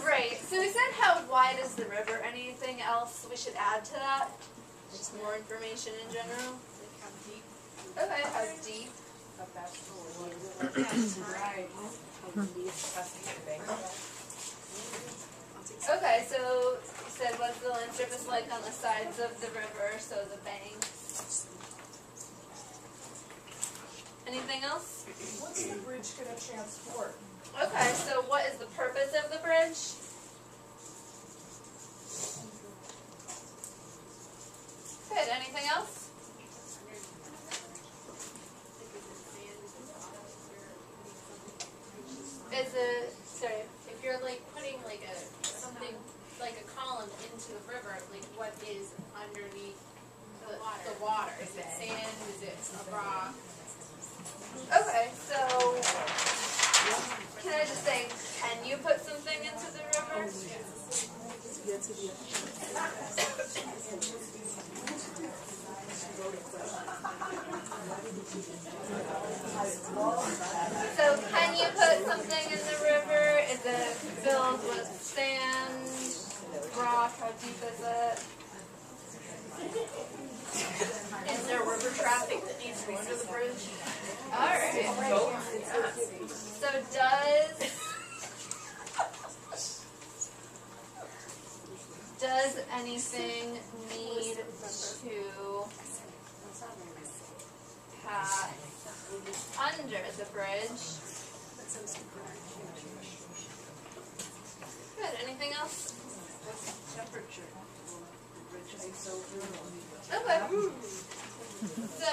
Right, so we said how wide is the river? Anything else we should add to that? Just more information in general? Like how deep? Okay, how deep? Okay, so you said what's the land surface like on the sides of the river, so the banks. Anything else? What's the bridge gonna transport? Okay, so what is the purpose of the bridge? Good, anything else? Is it, sorry, If you're like putting like something, like a column into the river, like what is underneath the water? Is it sand, is it a rock? okay, so can I just say, can you put something into the river? So can you put something in the river? Is it filled with sand, rock? How deep is it? Is there river traffic that needs to go under the bridge? Alright. So does anything need to pass under the bridge? Good. Anything else? Okay. So,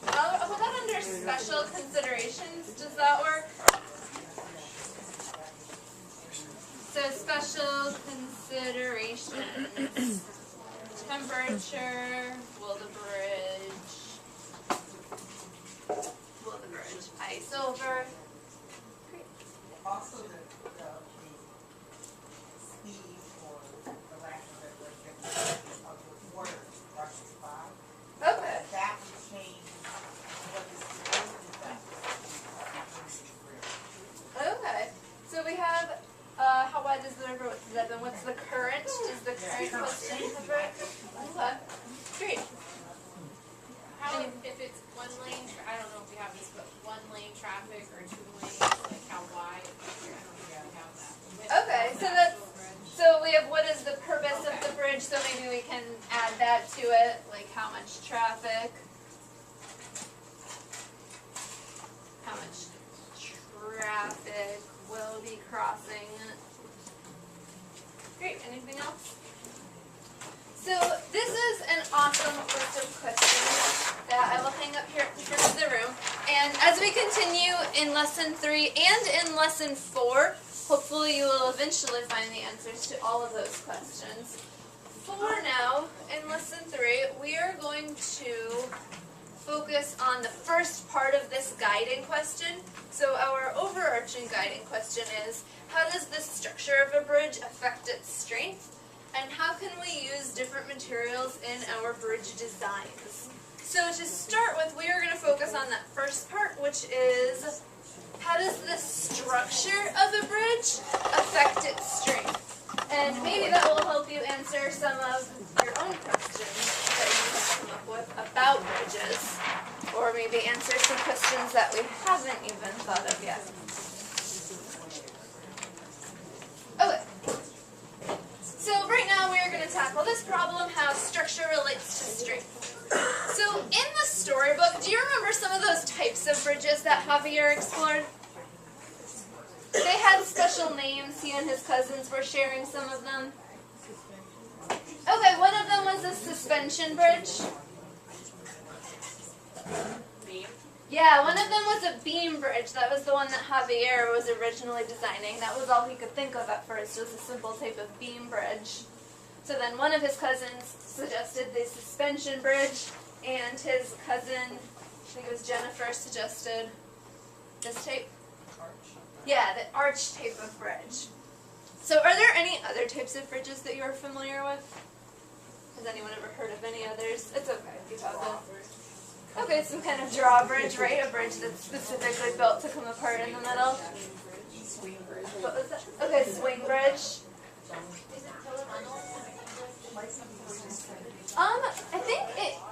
I'll put that under special considerations. Does that work? So, special considerations. Temperature. Will the bridge ice over? Also the speed or the lack of it, of the water rushes by. Okay. That would change what is the Okay. So we have, how wide is the river? What's the current? Is the current question covered? Okay. Great. How, if it's one lane, I don't know if we have this, but one lane traffic or 2 lanes, like how wide? I don't think we have that. Okay, so we have what is the purpose of the bridge, so maybe we can add that to it, like how much traffic. How much traffic will be crossing. Great, anything else? So this is an awesome list of questions that I will hang up here at the front of the room. And as we continue in lesson 3 and in lesson 4, hopefully you will eventually find the answers to all of those questions. For now, in lesson 3, we are going to focus on the first part of this guiding question. So our overarching guiding question is, how does the structure of a bridge affect its strength? And how can we use different materials in our bridge designs? So to start with, we are going to focus on that first part, which is, how does the structure of a bridge affect its strength? And maybe that will help you answer some of your own questions that you have come up with about bridges. Or maybe answer some questions that we haven't even thought of yet. Okay. So right now we are going to tackle this problem, how structure relates to strength. So in the storybook, do you remember some of those types of bridges that Javier explored? They had special names. He and his cousins were sharing some of them. Okay, one of them was a suspension bridge. Yeah, one of them was a beam bridge. That was the one that Javier was originally designing. That was all he could think of at first, was a simple type of beam bridge. So then one of his cousins suggested the suspension bridge, and his cousin, I think it was Jennifer, suggested this type. Yeah, the arch type of bridge. So are there any other types of bridges that you're familiar with? Has anyone ever heard of any others? It's okay if you haven't. Okay, some kind of drawbridge, right? A bridge that's specifically built to come apart in the middle. What was that? Okay, swing bridge. I think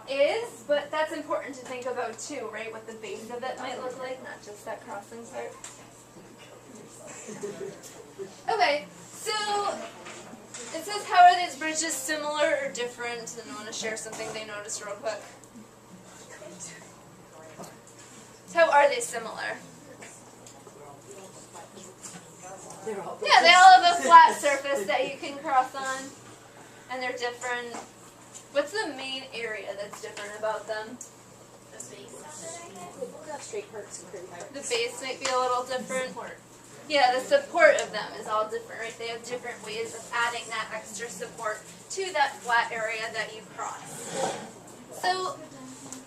it is, but that's important to think about too, right? What the base of it might look like, not just that crossing part. Okay, so it says, how are these bridges similar or different? And I want to share something they noticed real quick. How are they similar? Yeah, they all have a flat surface that you can cross on, and they're different. What's the main area that's different about them? The base of it, straight parts and curvy parts. The base might be a little different. Yeah, the support of them is all different, right? They have different ways of adding that extra support to that flat area that you cross. So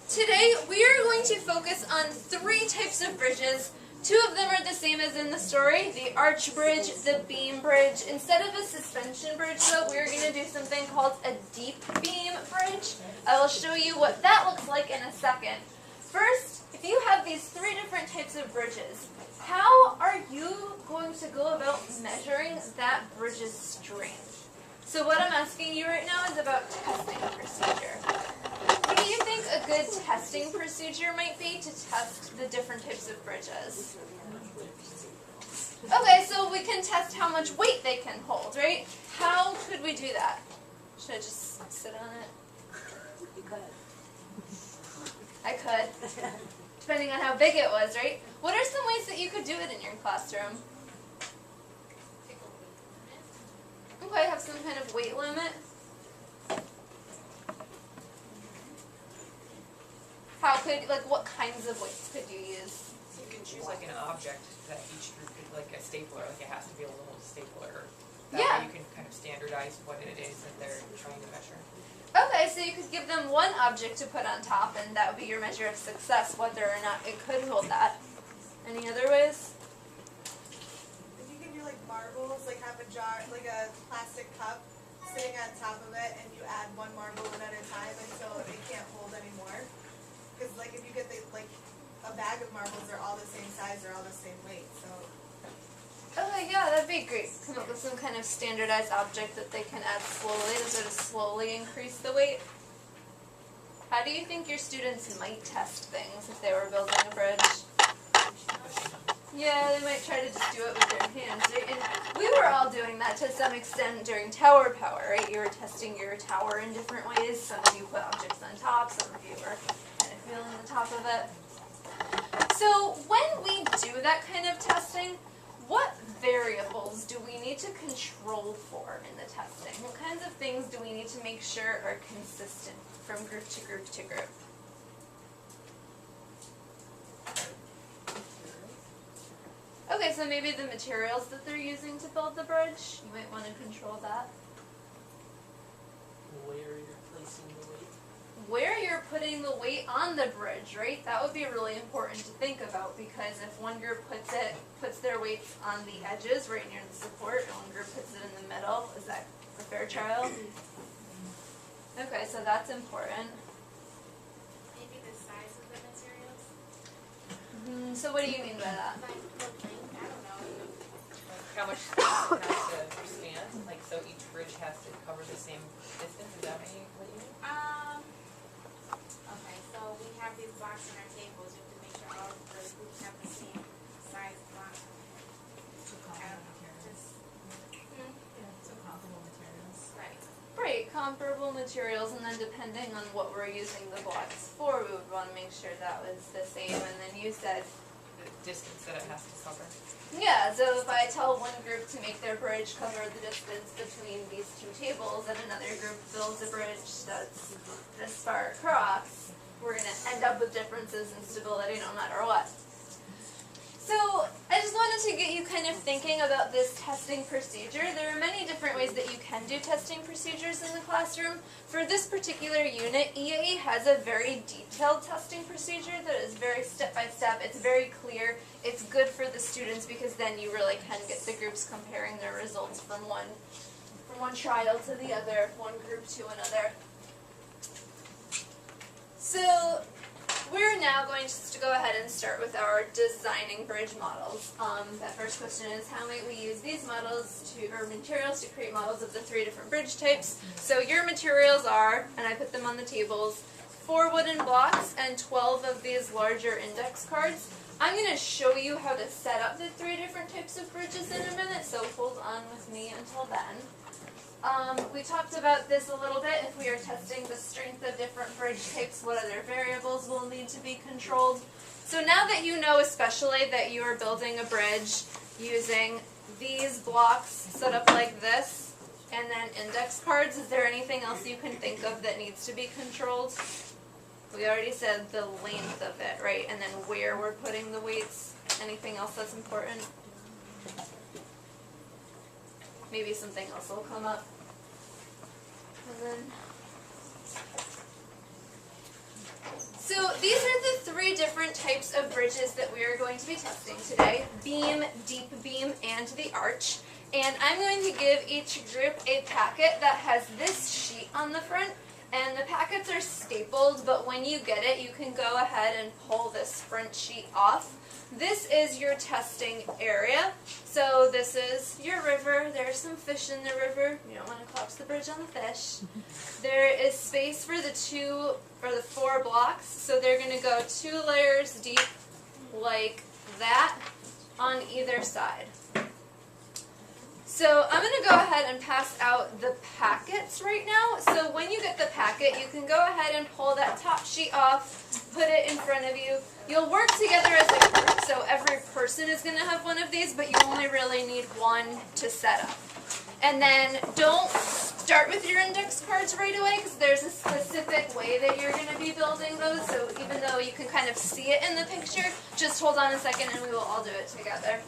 today we are going to focus on 3 types of bridges. 2 of them are the same as in the story, the arch bridge, the beam bridge. Instead of a suspension bridge though, we're going to do something called a deep beam bridge. I will show you what that looks like in a second. First, if you have these 3 different types of bridges, how are you going to go about measuring that bridge's strength? So what I'm asking you right now is about testing procedure. What do you think a good testing procedure might be to test the different types of bridges? Okay, so we can test how much weight they can hold, right? How could we do that? Should I just sit on it? You could. I could. Depending on how big it was, right? What are some ways that you could do it in your classroom? Okay, have some kind of weight limit. How could, like, what kinds of weights could you use? So you can choose like an object that each group could, like a stapler, like it has to be a little stapler. That Yeah. way you can kind of standardize what it is that they're trying to measure. Okay, so you could give them one object to put on top, and that would be your measure of success, whether or not it could hold that. Any other ways? If you can do like marbles, like have a jar, like a plastic cup sitting on top of it, and you add one marble in at a time until it can't hold anymore. Because like if you get like a bag of marbles, they're all the same size, they're all the same weight. So. Okay, yeah, that'd be great. Come up with some kind of standardized object that they can add slowly to sort of slowly increase the weight. How do you think your students might test things if they were building a bridge? Yeah, they might try to just do it with their hands, right? And we were all doing that to some extent during Tower Power, right? You were testing your tower in different ways. Some of you put objects on top, some of you were kind of feeling the top of it. So when we do that kind of testing, what variables do we need to control for in the testing? What kinds of things do we need to make sure are consistent from group to group to group? Okay, so maybe the materials that they're using to build the bridge, you might want to control that. Where you're placing the weight. Where you're putting the weight on the bridge, right? That would be really important to think about, because if one group puts their weights on the edges, right near the support, and one group puts it in the middle, is that a fair trial? Okay, so that's important. Maybe the size of the materials? So what do you mean by that? Like the length, I don't know. Like how much space it has to span, like so each bridge has to cover the same distance, is that what you mean? Okay, so we have these blocks on our tables. You have to make sure all of the groups have the same size block. So comparable materials. Right. Right, comparable materials, and then depending on what we're using the blocks for, we would want to make sure that was the same. And then you said, The distance that it has to cover. yeah, so if I tell one group to make their bridge cover the distance between these 2 tables, and another group builds a bridge that's this far across, we're going to end up with differences in stability no matter what. So I just wanted to get you kind of thinking about this testing procedure. There are many different ways that you can do testing procedures in the classroom. For this particular unit, EAE has a very detailed testing procedure that is very step-by-step. It's very clear. It's good for the students because then you really can get the groups comparing their results from one trial to the other, one group to another. So we're now going to go ahead and start with our designing bridge models. That first question is, how might we use these models or materials to create models of the 3 different bridge types? So your materials are, and I put them on the tables, 4 wooden blocks and 12 of these larger index cards. I'm going to show you how to set up the 3 different types of bridges in a minute, so hold on with me until then. We talked about this a little bit. If we are testing the strength of different bridge types, what other variables will need to be controlled? So now that you know especially that you are building a bridge using these blocks set up like this, and then index cards, is there anything else you can think of that needs to be controlled? We already said the length of it, right? And then where we're putting the weights. Anything else that's important? Maybe something else will come up. And then, so these are the 3 different types of bridges that we are going to be testing today: beam, deep beam, and the arch. And I'm going to give each group a packet that has this sheet on the front. And the packets are stapled, but when you get it, you can go ahead and pull this front sheet off. This is your testing area. So this is your river. There's some fish in the river. You don't want to collapse the bridge on the fish. There is space for the 2 or the 4 blocks. So they're going to go 2 layers deep like that on either side. So I'm going to go ahead and pass out the packets right now. So when you get the packet, you can go ahead and pull that top sheet off, put it in front of you. You'll work together as a group, so every person is going to have one of these, but you only really need one to set up. And then don't start with your index cards right away, because there's a specific way that you're going to be building those. So even though you can kind of see it in the picture, just hold on a second and we will all do it together.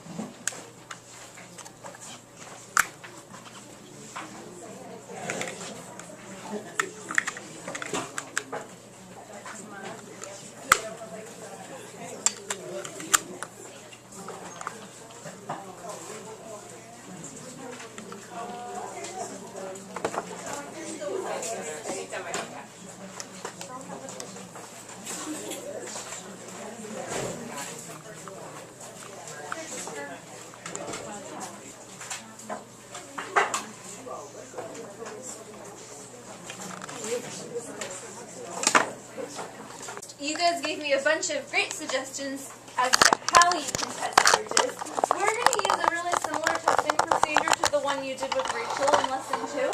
You guys gave me a bunch of great suggestions as to how you can test bridges. We're going to use a really similar testing procedure to the one you did with Rachel in lesson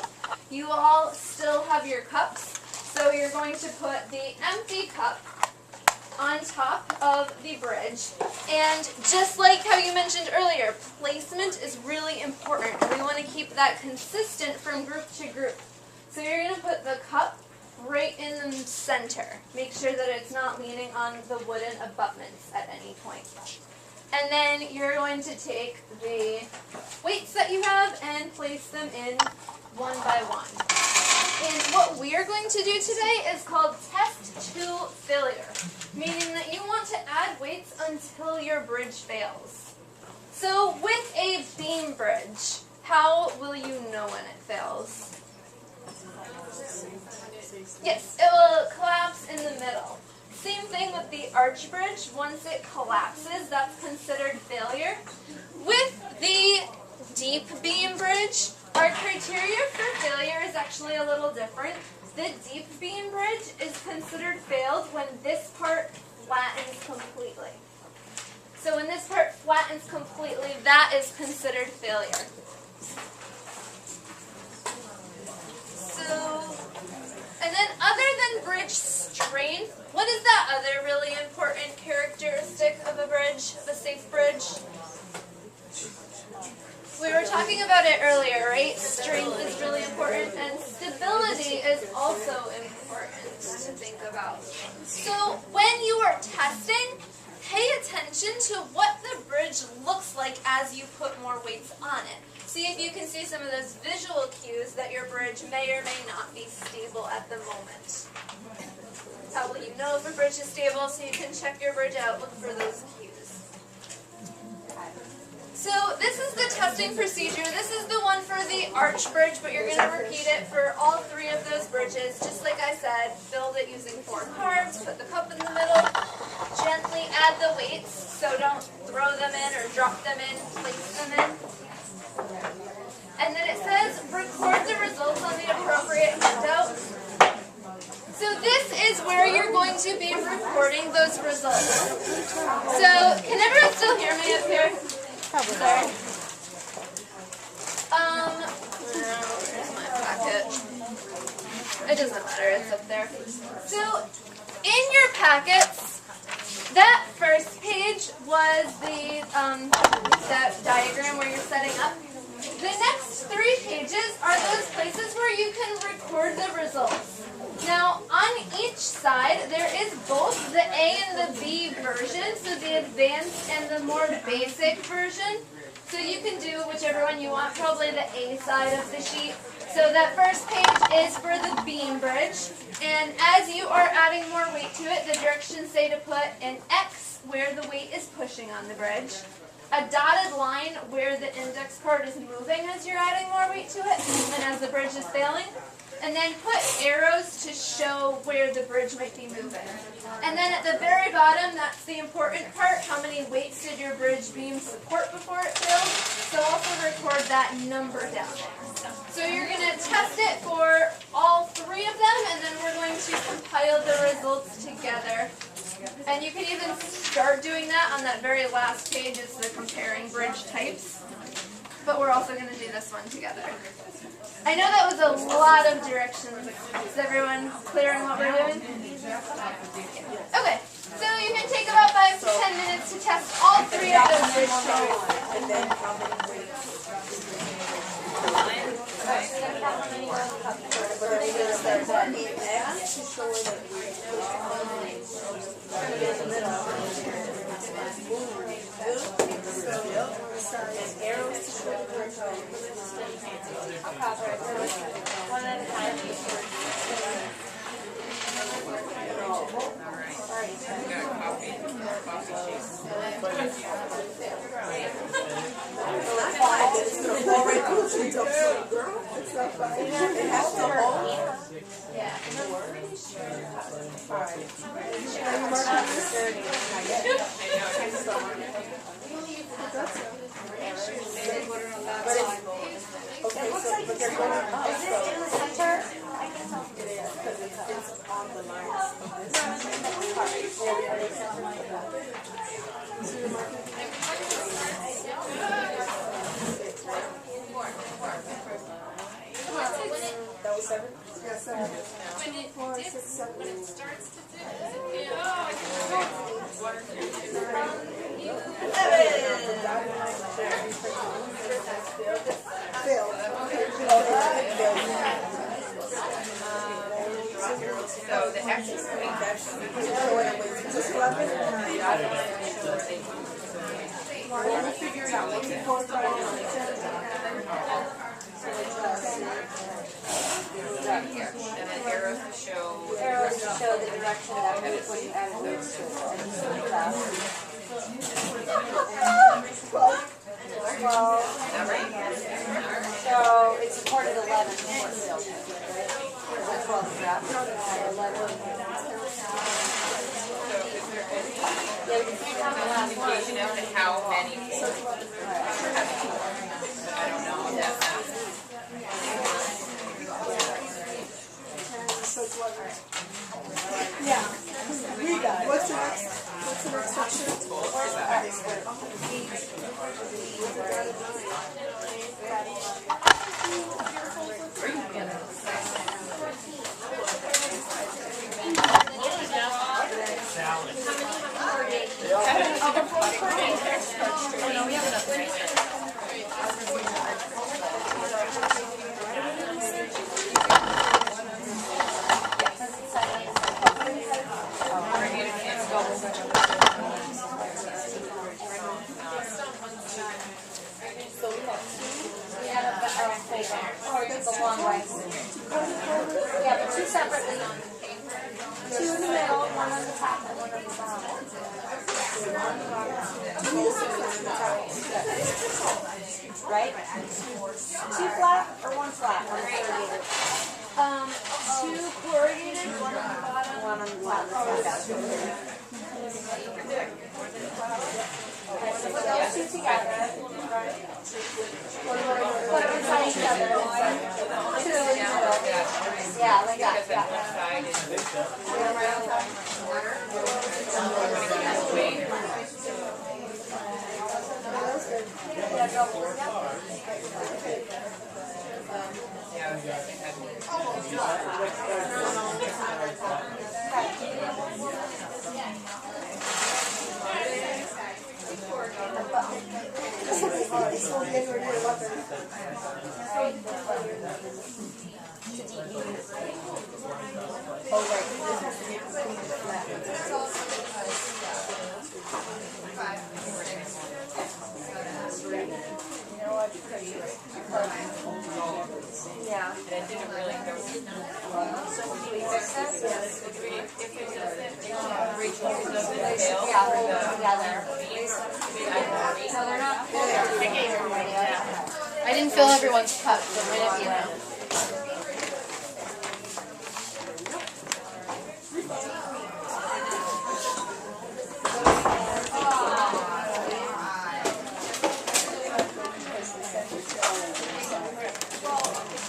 2. You all still have your cups, so you're going to put the empty cup on top of the bridge. And just like how you mentioned earlier, placement is really important. We want to keep that consistent from group to group. So you're going to put the cup right in the center. Make sure that it's not leaning on the wooden abutments at any point. And then you're going to take the weights that you have and place them in one by one. And what we are going to do today is called test to failure, meaning that you want to add weights until your bridge fails. So with a beam bridge, how will you know when it fails? Yes, it will collapse in the middle. Same thing with the arch bridge. Once it collapses, that's considered failure. With the deep beam bridge, our criteria for failure is actually a little different. The deep beam bridge is considered failed when this part flattens completely. So when this part flattens completely, that is considered failure. And then other than bridge strength, what is that other really important characteristic of a bridge, of a safe bridge? We were talking about it earlier, right? Strength is really important, and stability is also important to think think about. So when you are testing, pay attention to what the bridge looks like as you put more weights on it. See if you can see some of those visual cues that your bridge may or may not be stable at the moment. How will you know if a bridge is stable? So you can check your bridge out, look for those cues. So this is the testing procedure. This is the one for the arch bridge, but you're going to repeat it for all 3 of those bridges. Just like I said, build it using 4 carbs, put the cup in the middle, gently add the weights, so don't throw them in or drop them in, place them in. And then it says, record the results on the appropriate handout. So this is where you're going to be recording those results. So, can everyone still hear me up here? Probably. Sorry. Where's my packet? It doesn't matter, it's up there. So, in your packets, that first page was the that diagram where you're setting up. The next 3 pages are those places where you can record the results. Now, on each side, there is both the A and the B version, so the advanced and the more basic version. So you can do whichever one you want, probably the A side of the sheet. So that first page is for the beam bridge, and as you are adding more weight to it, the directions say to put an X where the weight is pushing on the bridge, a dotted line where the index card is moving as you're adding more weight to it, and as the bridge is failing. And then put arrows to show where the bridge might be moving. And then at the very bottom, that's the important part, how many weights did your bridge beam support before it failed? So also record that number down there. So you're going to test it for all 3 of them, and then we're going to compile the results together. And you can even start doing that on that very last page, it's the comparing bridge types. But we're also going to do this one together. I know that was a lot of directions. Is everyone clear on what we're doing? Okay, so you can take about 5 to 10 minutes to test all 3 of those bridge types. And then how many weights? But then we're going to start that next to show that in the middle. And arrows to show the direction. One at a time. Okay, so but they're going up. Is it in the center? I can tell. It is, because it's on the lines of this. That was 7? Yeah, 7. 2, 4, 6, 7. When it starts to dip, is So the X is We'll figure it out. and then arrows to show the direction that moves when you add weights to it. Well, so it supported 11 before it failed. That's 12 graph. 11. Yeah, we can figure out the last one. indication as to how many. I don't know that math. Yeah. We got it. What's the next section? separately. Two in the middle, one on the top, and one on the bottom. Right? Two flat or one flat on the corrugated? Two corrugated, one on the bottom, one on the top. Okay, so put those two together. Put them beside each other. Two in the middle. Yeah, like that. Yeah. That didn't really go. So we need to fix this. If it doesn't, Rachel, if it doesn't fail, Yeah, hold them together. so they're not. I didn't fill everyone's cup, so I'm gonna be like.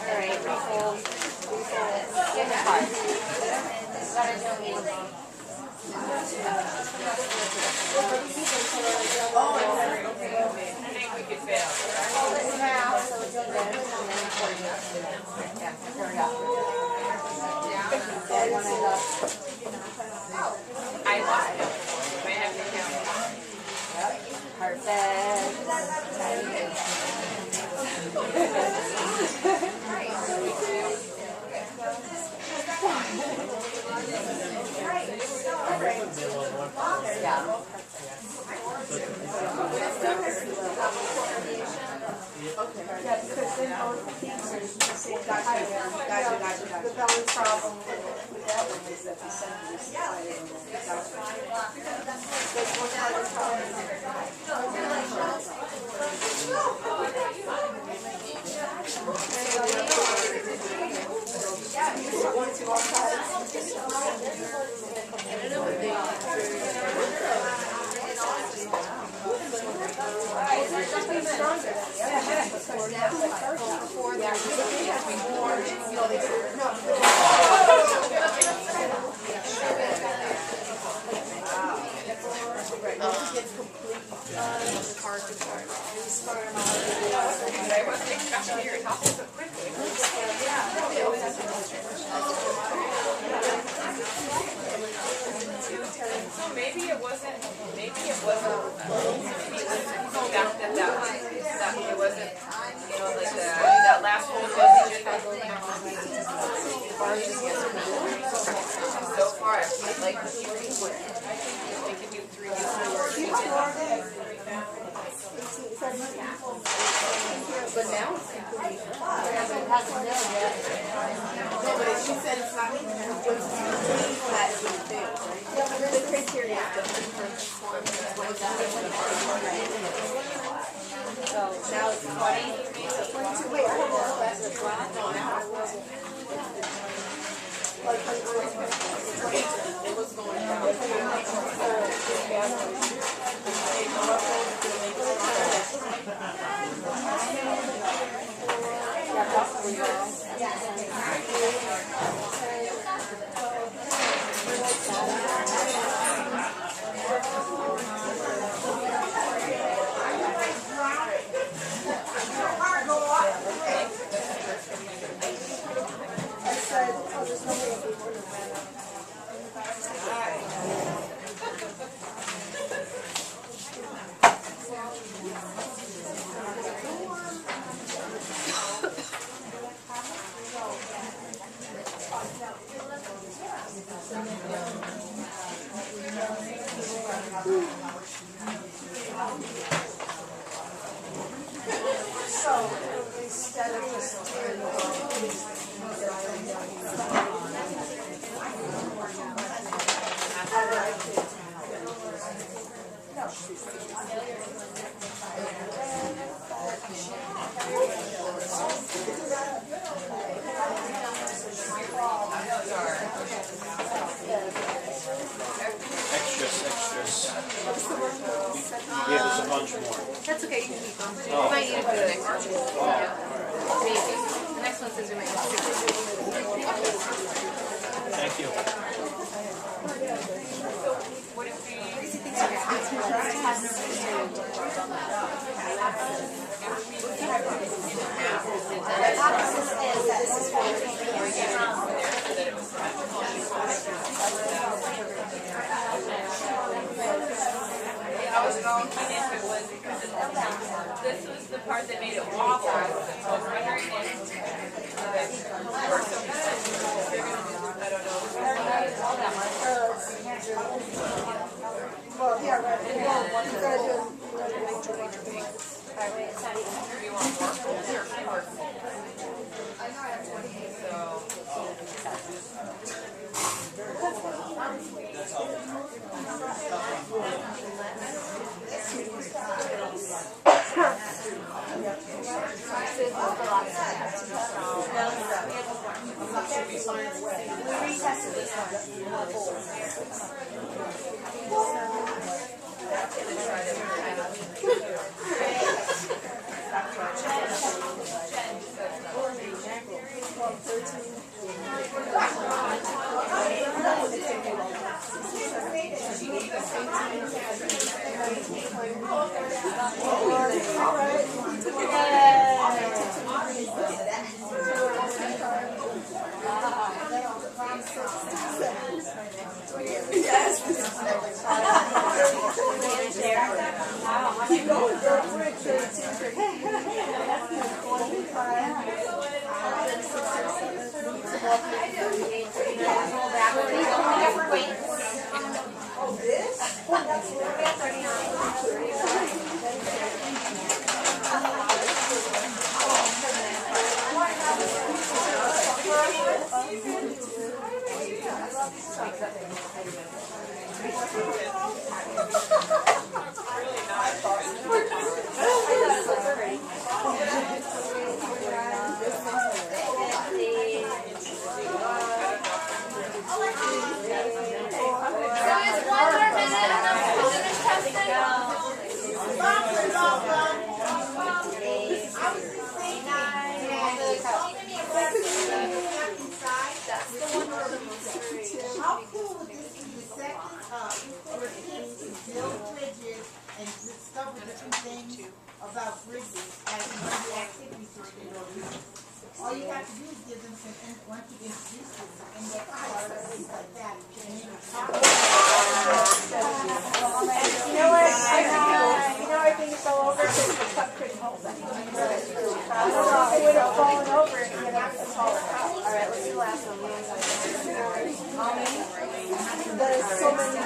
Alright, refold. Get the card. Gotta do me. I think we could fail. Fold it in half, so it's in there, and then pour it up. Yeah, pour it up. And one end up. I lost it. I have to count. Perfect. Yeah. Yeah, because then all the things are the same. The belly problem with that one is that the center is higher than there's one other problem. One, two, all sides. So maybe it wasn't that it wasn't, you know, like that last whole dosage so far, I like the 3. I think we can do 3 weeks. But now it's completely. No, but she said it's not flat as it fails, right? Yeah, but the criteria is different for each one. So now it's 20. 22. Wait, I don't know if that's a flat. No, now it wasn't. Like, it was going down. So instead of just tearing the Extras. Yeah, there's a bunch more. That's okay, you can keep them. Oh. We might need it for the next one. Yeah. Maybe. The next one says we might need to. Thank you. What if we? I was going if it was because this was the part that made it wobble. I was wondering if I don't know. Well, yeah, right. You gotta do it. You want more folds or fewer folds? How cool would this be? The second where kids build bridges and discover different things about bridges as one of the activities for the all you have to do is give them some, once you introduce them, some index cards or things like that. And you can talk about I think it's all over because the cup couldn't hold them. It would have fallen over and you'd have a taller cup. All right, let's do the last one. There's so many.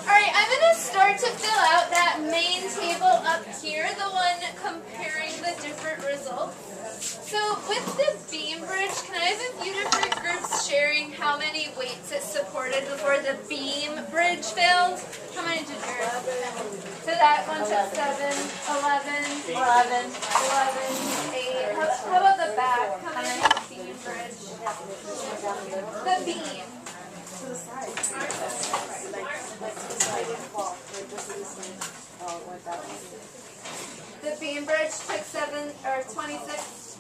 Alright, I'm going to start to fill out that main So with the beam bridge, can I have a few different groups sharing how many weights it supported before the beam bridge failed? How many did yours? So that one took 7, 11, 8. How about the back? How many did the beam bridge? The beam. The beam bridge took 26.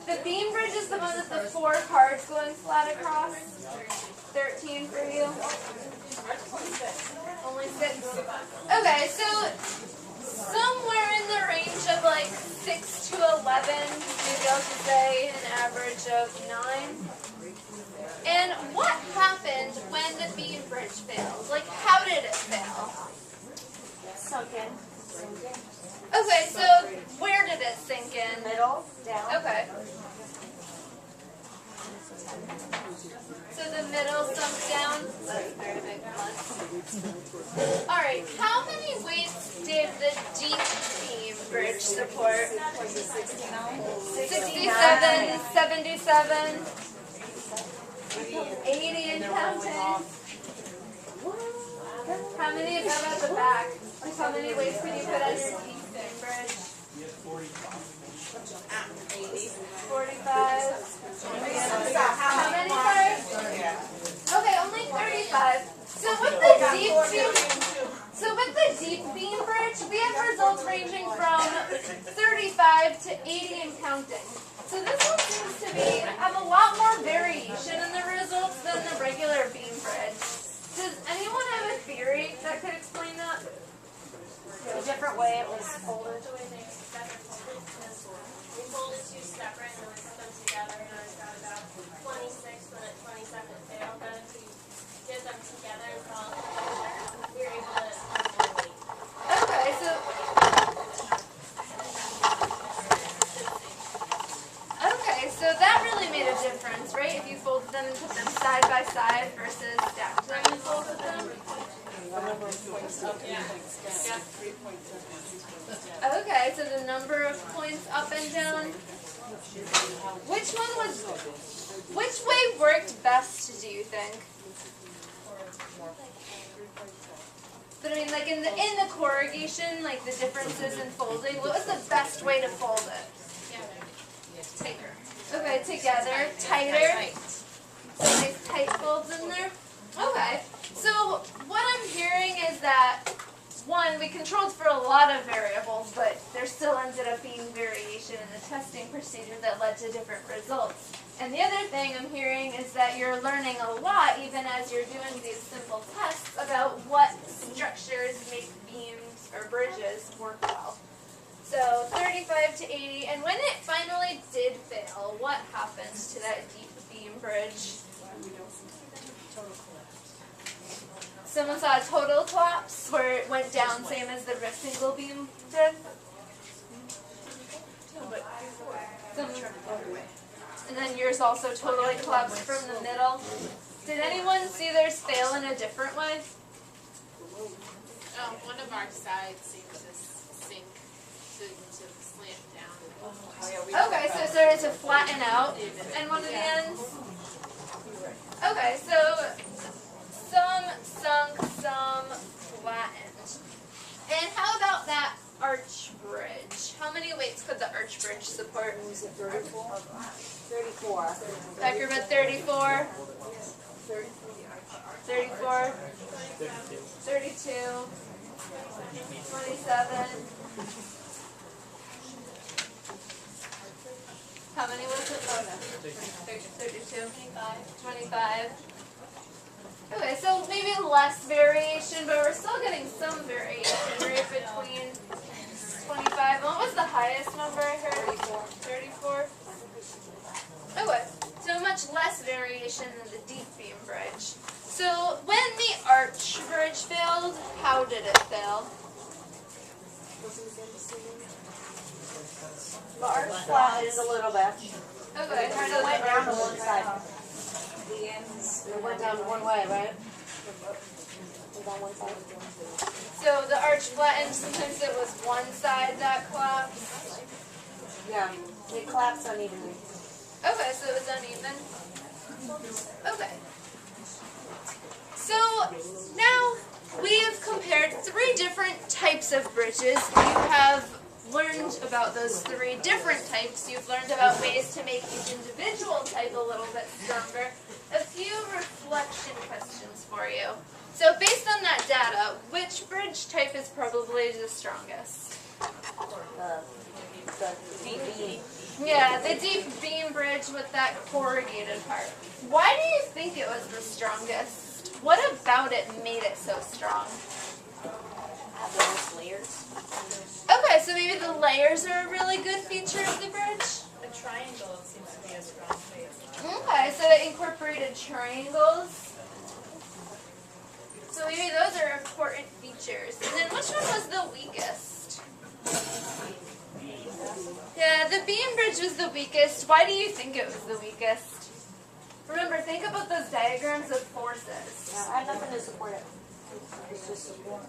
The beam bridge is the one with the 4 cards going flat across. 13 for you. Only 6. Okay, so somewhere in the range of like 6 to 11, maybe I'll just say an average of 9. And what happened when the beam bridge failed? Like, how did it fail? Sunk in. Okay, so where did it sink in? Middle, down. Okay. So the middle sunk down. Very big plus. Alright, how many weights did the deep beam bridge support? 67, 77, 80 and counting. How many about at the back? Like how many weights can you put on your deep beam bridge? 45. How many cars? Okay, only 35. So with the deep beam bridge, we have results ranging from 35 to 80 and counting. So this one seems to have a lot more variation in the results than the regular beam bridge. Does anyone have a theory that could explain that? A different way it was folded. We folded 2 separate and then we put them together and I got about 26 when at 27 it failed. But if we did them together and followed together, we were able to have more weight. Okay, so that really made a difference, right? If you folded them and put them side by side versus stacked them and folded them. Okay, so the number of points up and down. Which way worked best, do you think? But I mean, like in the corrugation, like the differences in folding, what was the best way to fold it? Tighter. Okay, together, tighter. So nice tight folds in there. Okay, so what I'm hearing is that, one, we controlled for a lot of variables, but there still ended up being variation in the testing procedure that led to different results. And the other thing I'm hearing is that you're learning a lot, even as you're doing these simple tests, about what structures make beams or bridges work well. So 35 to 80, and when it finally did fail, what happens to that deep beam bridge? Someone saw a total collapse where it went down, same as the rectangle beam did. And then yours also totally collapsed from the middle. Did anyone see theirs fail in a different way? One of our sides seemed to sink, to slant down. Okay, so it started to flatten out in one of the ends. Okay, so some sunk, some flattened. And how about that arch bridge? How many weights could the arch bridge support? 34. Becker at 34. 34. 32. 27. How many was it? Oh, no. 32. 25. Okay, so maybe less variation, but we're still getting some variation, right, between 25. What was the highest number I heard? 34. Okay, so much less variation than the deep beam bridge. So when the arch bridge failed, how did it fail? The arch flattened a little bit. Okay, It went down to one side. It went down to one way, right? it on one side. So the arch flattened, sometimes it was one side that collapsed. Yeah, it collapsed unevenly. Okay, so it was uneven. Okay. So now we have compared 3 different types of bridges. You have learned about those 3 different types. You've learned about ways to make each individual type a little bit stronger. A few reflection questions for you. So based on that data, which bridge type is probably the strongest? The deep beam. Yeah, the deep beam bridge with that corrugated part. Why do you think it was the strongest? What about it made it so strong? Have those layers. Okay, so maybe the layers are a really good feature of the bridge? The triangle seems to be a strong phase. Okay, so it incorporated triangles. So maybe those are important features. And then which one was the weakest? Yeah, the beam bridge was the weakest. Why do you think it was the weakest? Remember, think about those diagrams of forces. Yeah, I have nothing to support it. It's just support.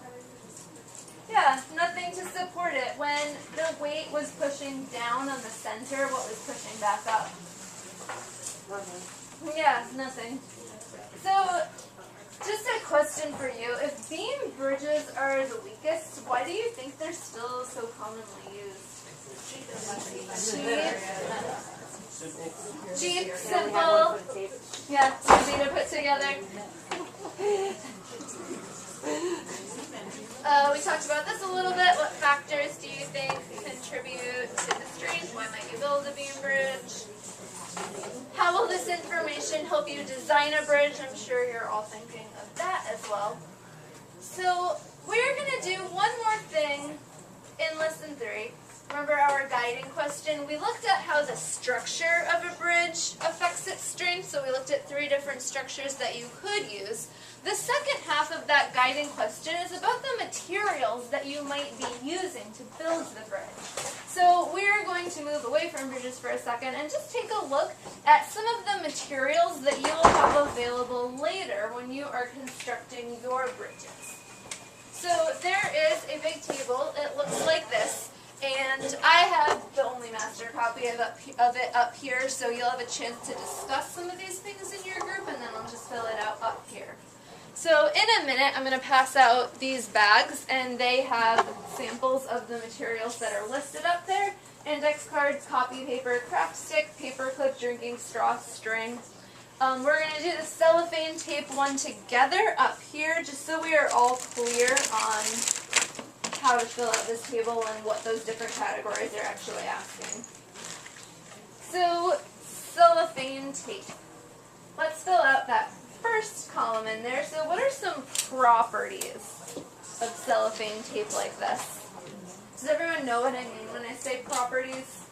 Yeah, nothing to support it. When the weight was pushing down on the center, what was pushing back up? Nothing. Yeah, nothing. So, just a question for you. If beam bridges are the weakest, why do you think they're still so commonly used? Cheap, simple. Yeah, easy to put together. We talked about this a little bit. What factors do you think contribute to the strength? Why might you build a beam bridge? How will this information help you design a bridge? I'm sure you're all thinking of that as well. So we're going to do one more thing in lesson 3. Remember our guiding question? We looked at how the structure of a bridge affects its strength. So we looked at 3 different structures that you could use. The second half of that guiding question is about the materials that you might be using to build the bridge. So we're going to move away from bridges for a second and just take a look at some of the materials that you'll have available later when you are constructing your bridges. So there is a big table. It looks like this. And I have the only master copy of it up here, so you'll have a chance to discuss some of these things in your group, and then I'll just fill it out up here. So in a minute, I'm going to pass out these bags, and they have samples of the materials that are listed up there. Index cards, copy paper, craft stick, paper clip, drinking straw, string. We're going to do the cellophane tape one together up here, just so we are all clear on how to fill out this table and what those different categories are actually asking. So, cellophane tape. Let's fill out that first column in there. So what are some properties of cellophane tape like this? Does everyone know what I mean when I say properties?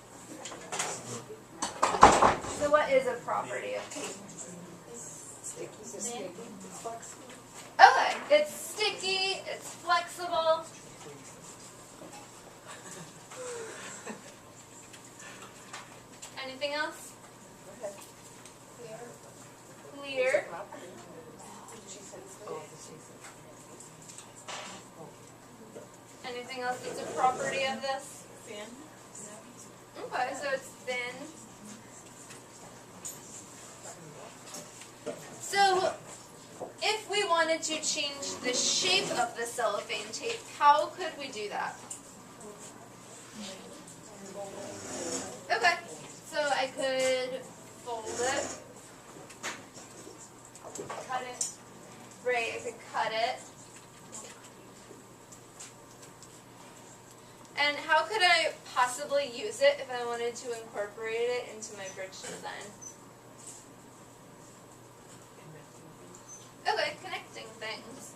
So what is a property of tape? Sticky. Okay, it's sticky, it's flexible. Anything else? Clear. Anything else that's a property of this? Thin. Okay, so it's thin. So, if we wanted to change the shape of the cellophane tape, how could we do that? Okay, so I could fold it, cut it, right, I could cut it. And how could I possibly use it if I wanted to incorporate it into my bridge design? Okay, connecting things.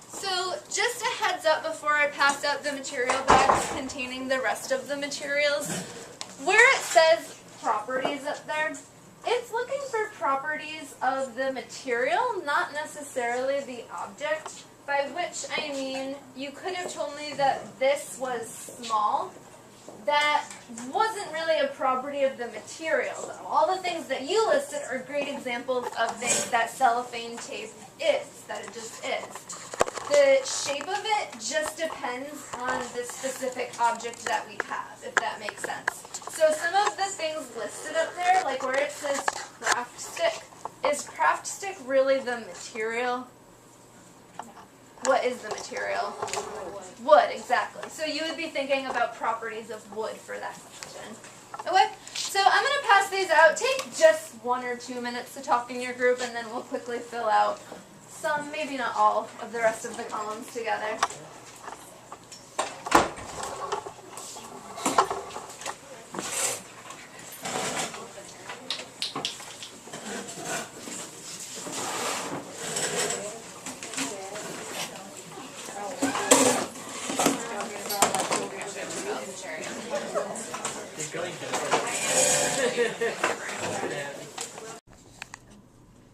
So, just a heads up before I pass out the material bags containing the rest of the materials. Where it says properties up there, it's looking for properties of the material, not necessarily the object, by which I mean you could have told me that this was small, that wasn't really a property of the material, though. All the things that you listed are great examples of things that cellophane tape is, that it just is. The shape of it just depends on the specific object that we have, if that makes sense. So some of the things listed up there, like where it says craft stick, is craft stick really the material? What is the material? Wood, exactly. So you would be thinking about properties of wood for that section. Okay, so I'm going to pass these out. Take just 1 or 2 minutes to talk in your group, and then we'll quickly fill out some, maybe not all, of the rest of the columns together.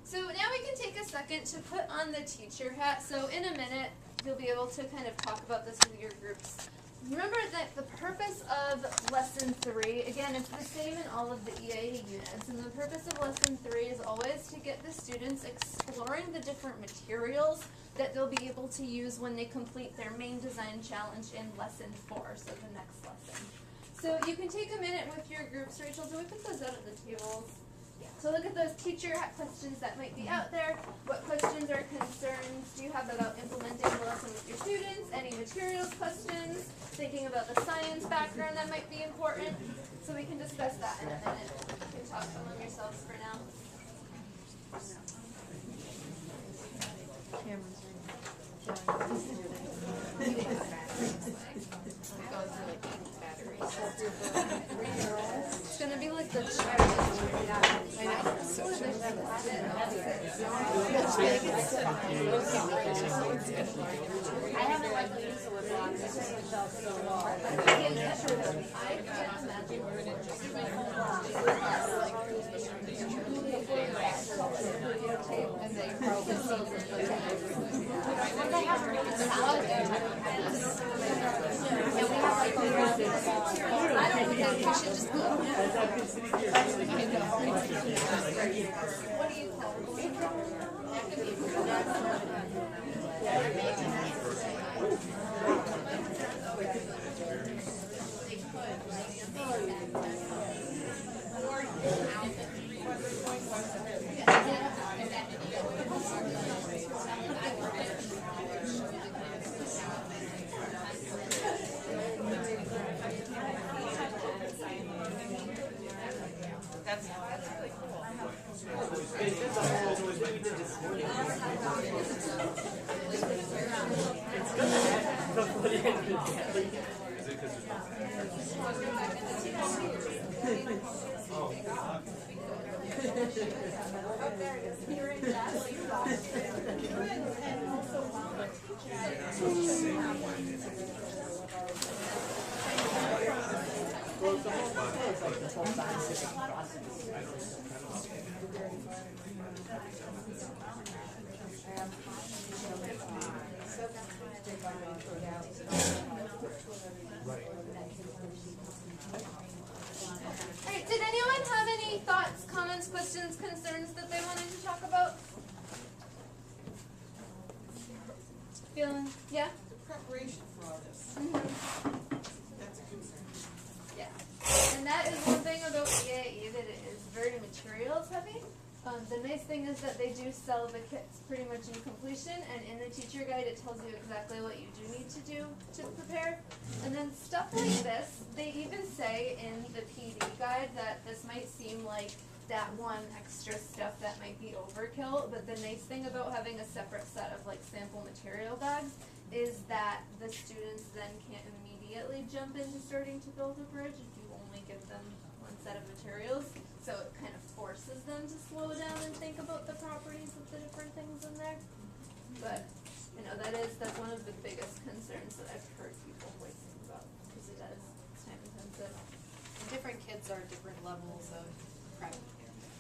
So now we can take a second to put on the teacher hat. So in a minute, you'll be able to kind of talk about this with your groups. Remember that the purpose of Lesson 3, again, it's the same in all of the EA units, and the purpose of Lesson 3 is always to get the students exploring the different materials that they'll be able to use when they complete their main design challenge in Lesson 4, so the next lesson. So you can take a minute with your groups. Rachel, do we put those out at the tables? Yeah. So look at those teacher questions that might be out there. What questions or concerns do you have about implementing the lesson with your students? Any materials questions? Thinking about the science background that might be important? So we can discuss that in a minute. You can talk among yourselves for now. It's gonna be like the I haven't read the use of it long. And they probably I don't think we should just go. What do you call That's really cool. Alright, did anyone have any thoughts, comments, questions, concerns that they wanted to talk about? Feeling, yeah? The preparation for all this. That's a concern. Yeah. And that is one thing about EAE, that it is very materials heavy. The nice thing is that they do sell the kits pretty much in completion, and in the teacher guide it tells you exactly what you do need to do to prepare. And then stuff like this, they even say in the PD guide that this might seem like that one extra stuff that might be overkill, but the nice thing about having a separate set of like sample material bags is that the students then can't immediately jump into starting to build a bridge if you only give them one set of materials. So it kind of forces them to slow down and think about the properties of the different things in there. But, you know, that's one of the biggest concerns that I've heard people voicing about, because it is time intensive. Different kids are different levels of prep.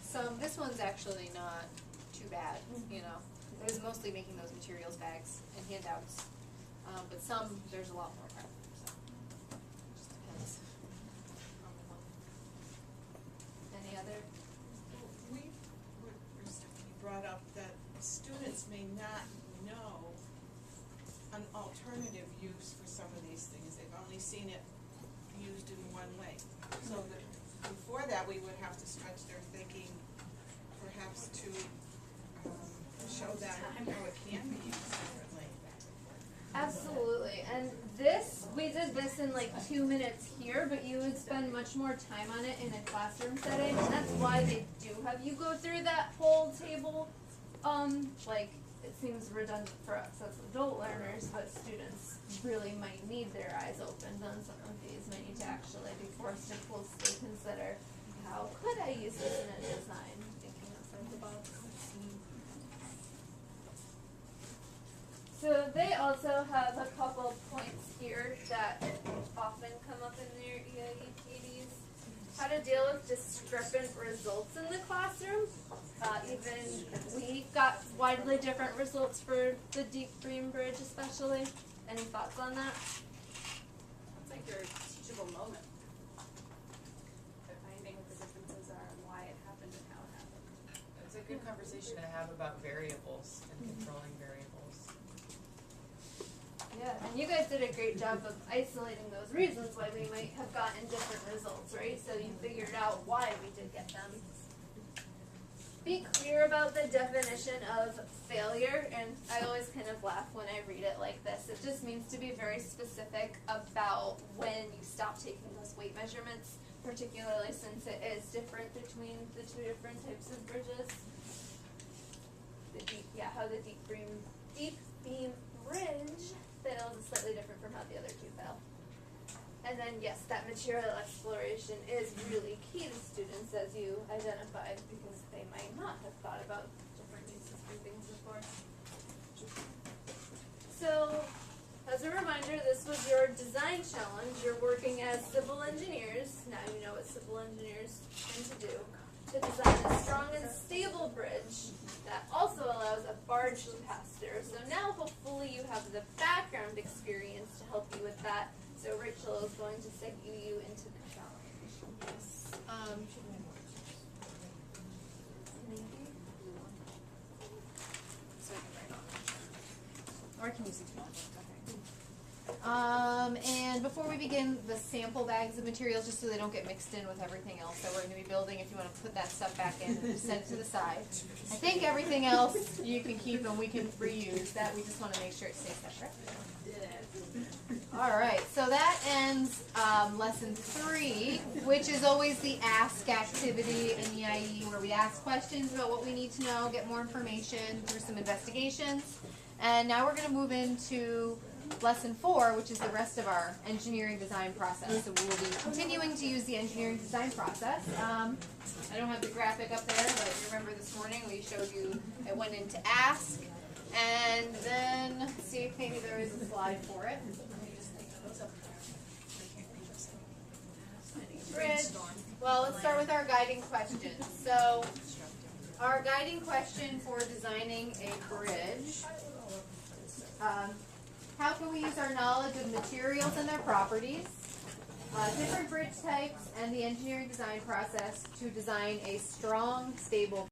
So this one's actually not too bad, you know. It was mostly making those materials bags and handouts. But some, there's a lot more prep, so just depends. alternative use for some of these things. They've only seen it used in one way. So that before that, we would have to stretch their thinking perhaps to show them how it can be used differently. Absolutely. And this, we did this in like 2 minutes here, but you would spend much more time on it in a classroom setting, and that's why they do have you go through that whole table. Like, it seems redundant for us as adult learners, but students really might need their eyes opened on some of these. Might need to actually be forced to closely consider, how could I use this in a design? Thinking outside the box. So they also have a couple points here that often come up in their EIEPDs. How to deal with discrepant results in the classroom. Even we got widely different results for the deep green bridge especially. Any thoughts on that? It's like your teachable moment. Finding what the differences are and why it happened and how it happened. It's a good conversation to have about variables and controlling variables. Yeah, and you guys did a great job of isolating those reasons why we might have gotten different results, right? So you figured out why we did get them. Be clear about the definition of failure, and I always kind of laugh when I read it like this. It just means to be very specific about when you stop taking those weight measurements, particularly since it is different between the two different types of bridges. The deep, how the deep beam bridge fails is slightly different from how the other two fail. And then yes, that material exploration is really key to students, as you identified, because they might not have thought about different uses for things before. So, as a reminder, this was your design challenge. You're working as civil engineers. Now you know what civil engineers tend to do. To design a strong and stable bridge that also allows a barge to pass through. So now hopefully you have the background experience to help you with that. So Rachel is going to segue you into the challenge. Yes. Maybe. So I can write on it. Or I can use it. And before we begin, the sample bags of materials, just so they don't get mixed in with everything else that we're going to be building, if you want to put that stuff back in and set it to the side. I think everything else you can keep and we can reuse that. We just want to make sure it stays separate. Alright, so that ends lesson 3, which is always the ask activity in EIE, where we ask questions about what we need to know, get more information through some investigations. And now we're going to move into lesson 4, which is the rest of our engineering design process. So we will be continuing to use the engineering design process. I don't have the graphic up there, but you remember this morning we showed you it went into ask, and then let's see if maybe there is a slide for it. Bridge. Well, let's start with our guiding question. So our guiding question for designing a bridge. How can we use our knowledge of materials and their properties, different bridge types, and the engineering design process to design a strong, stable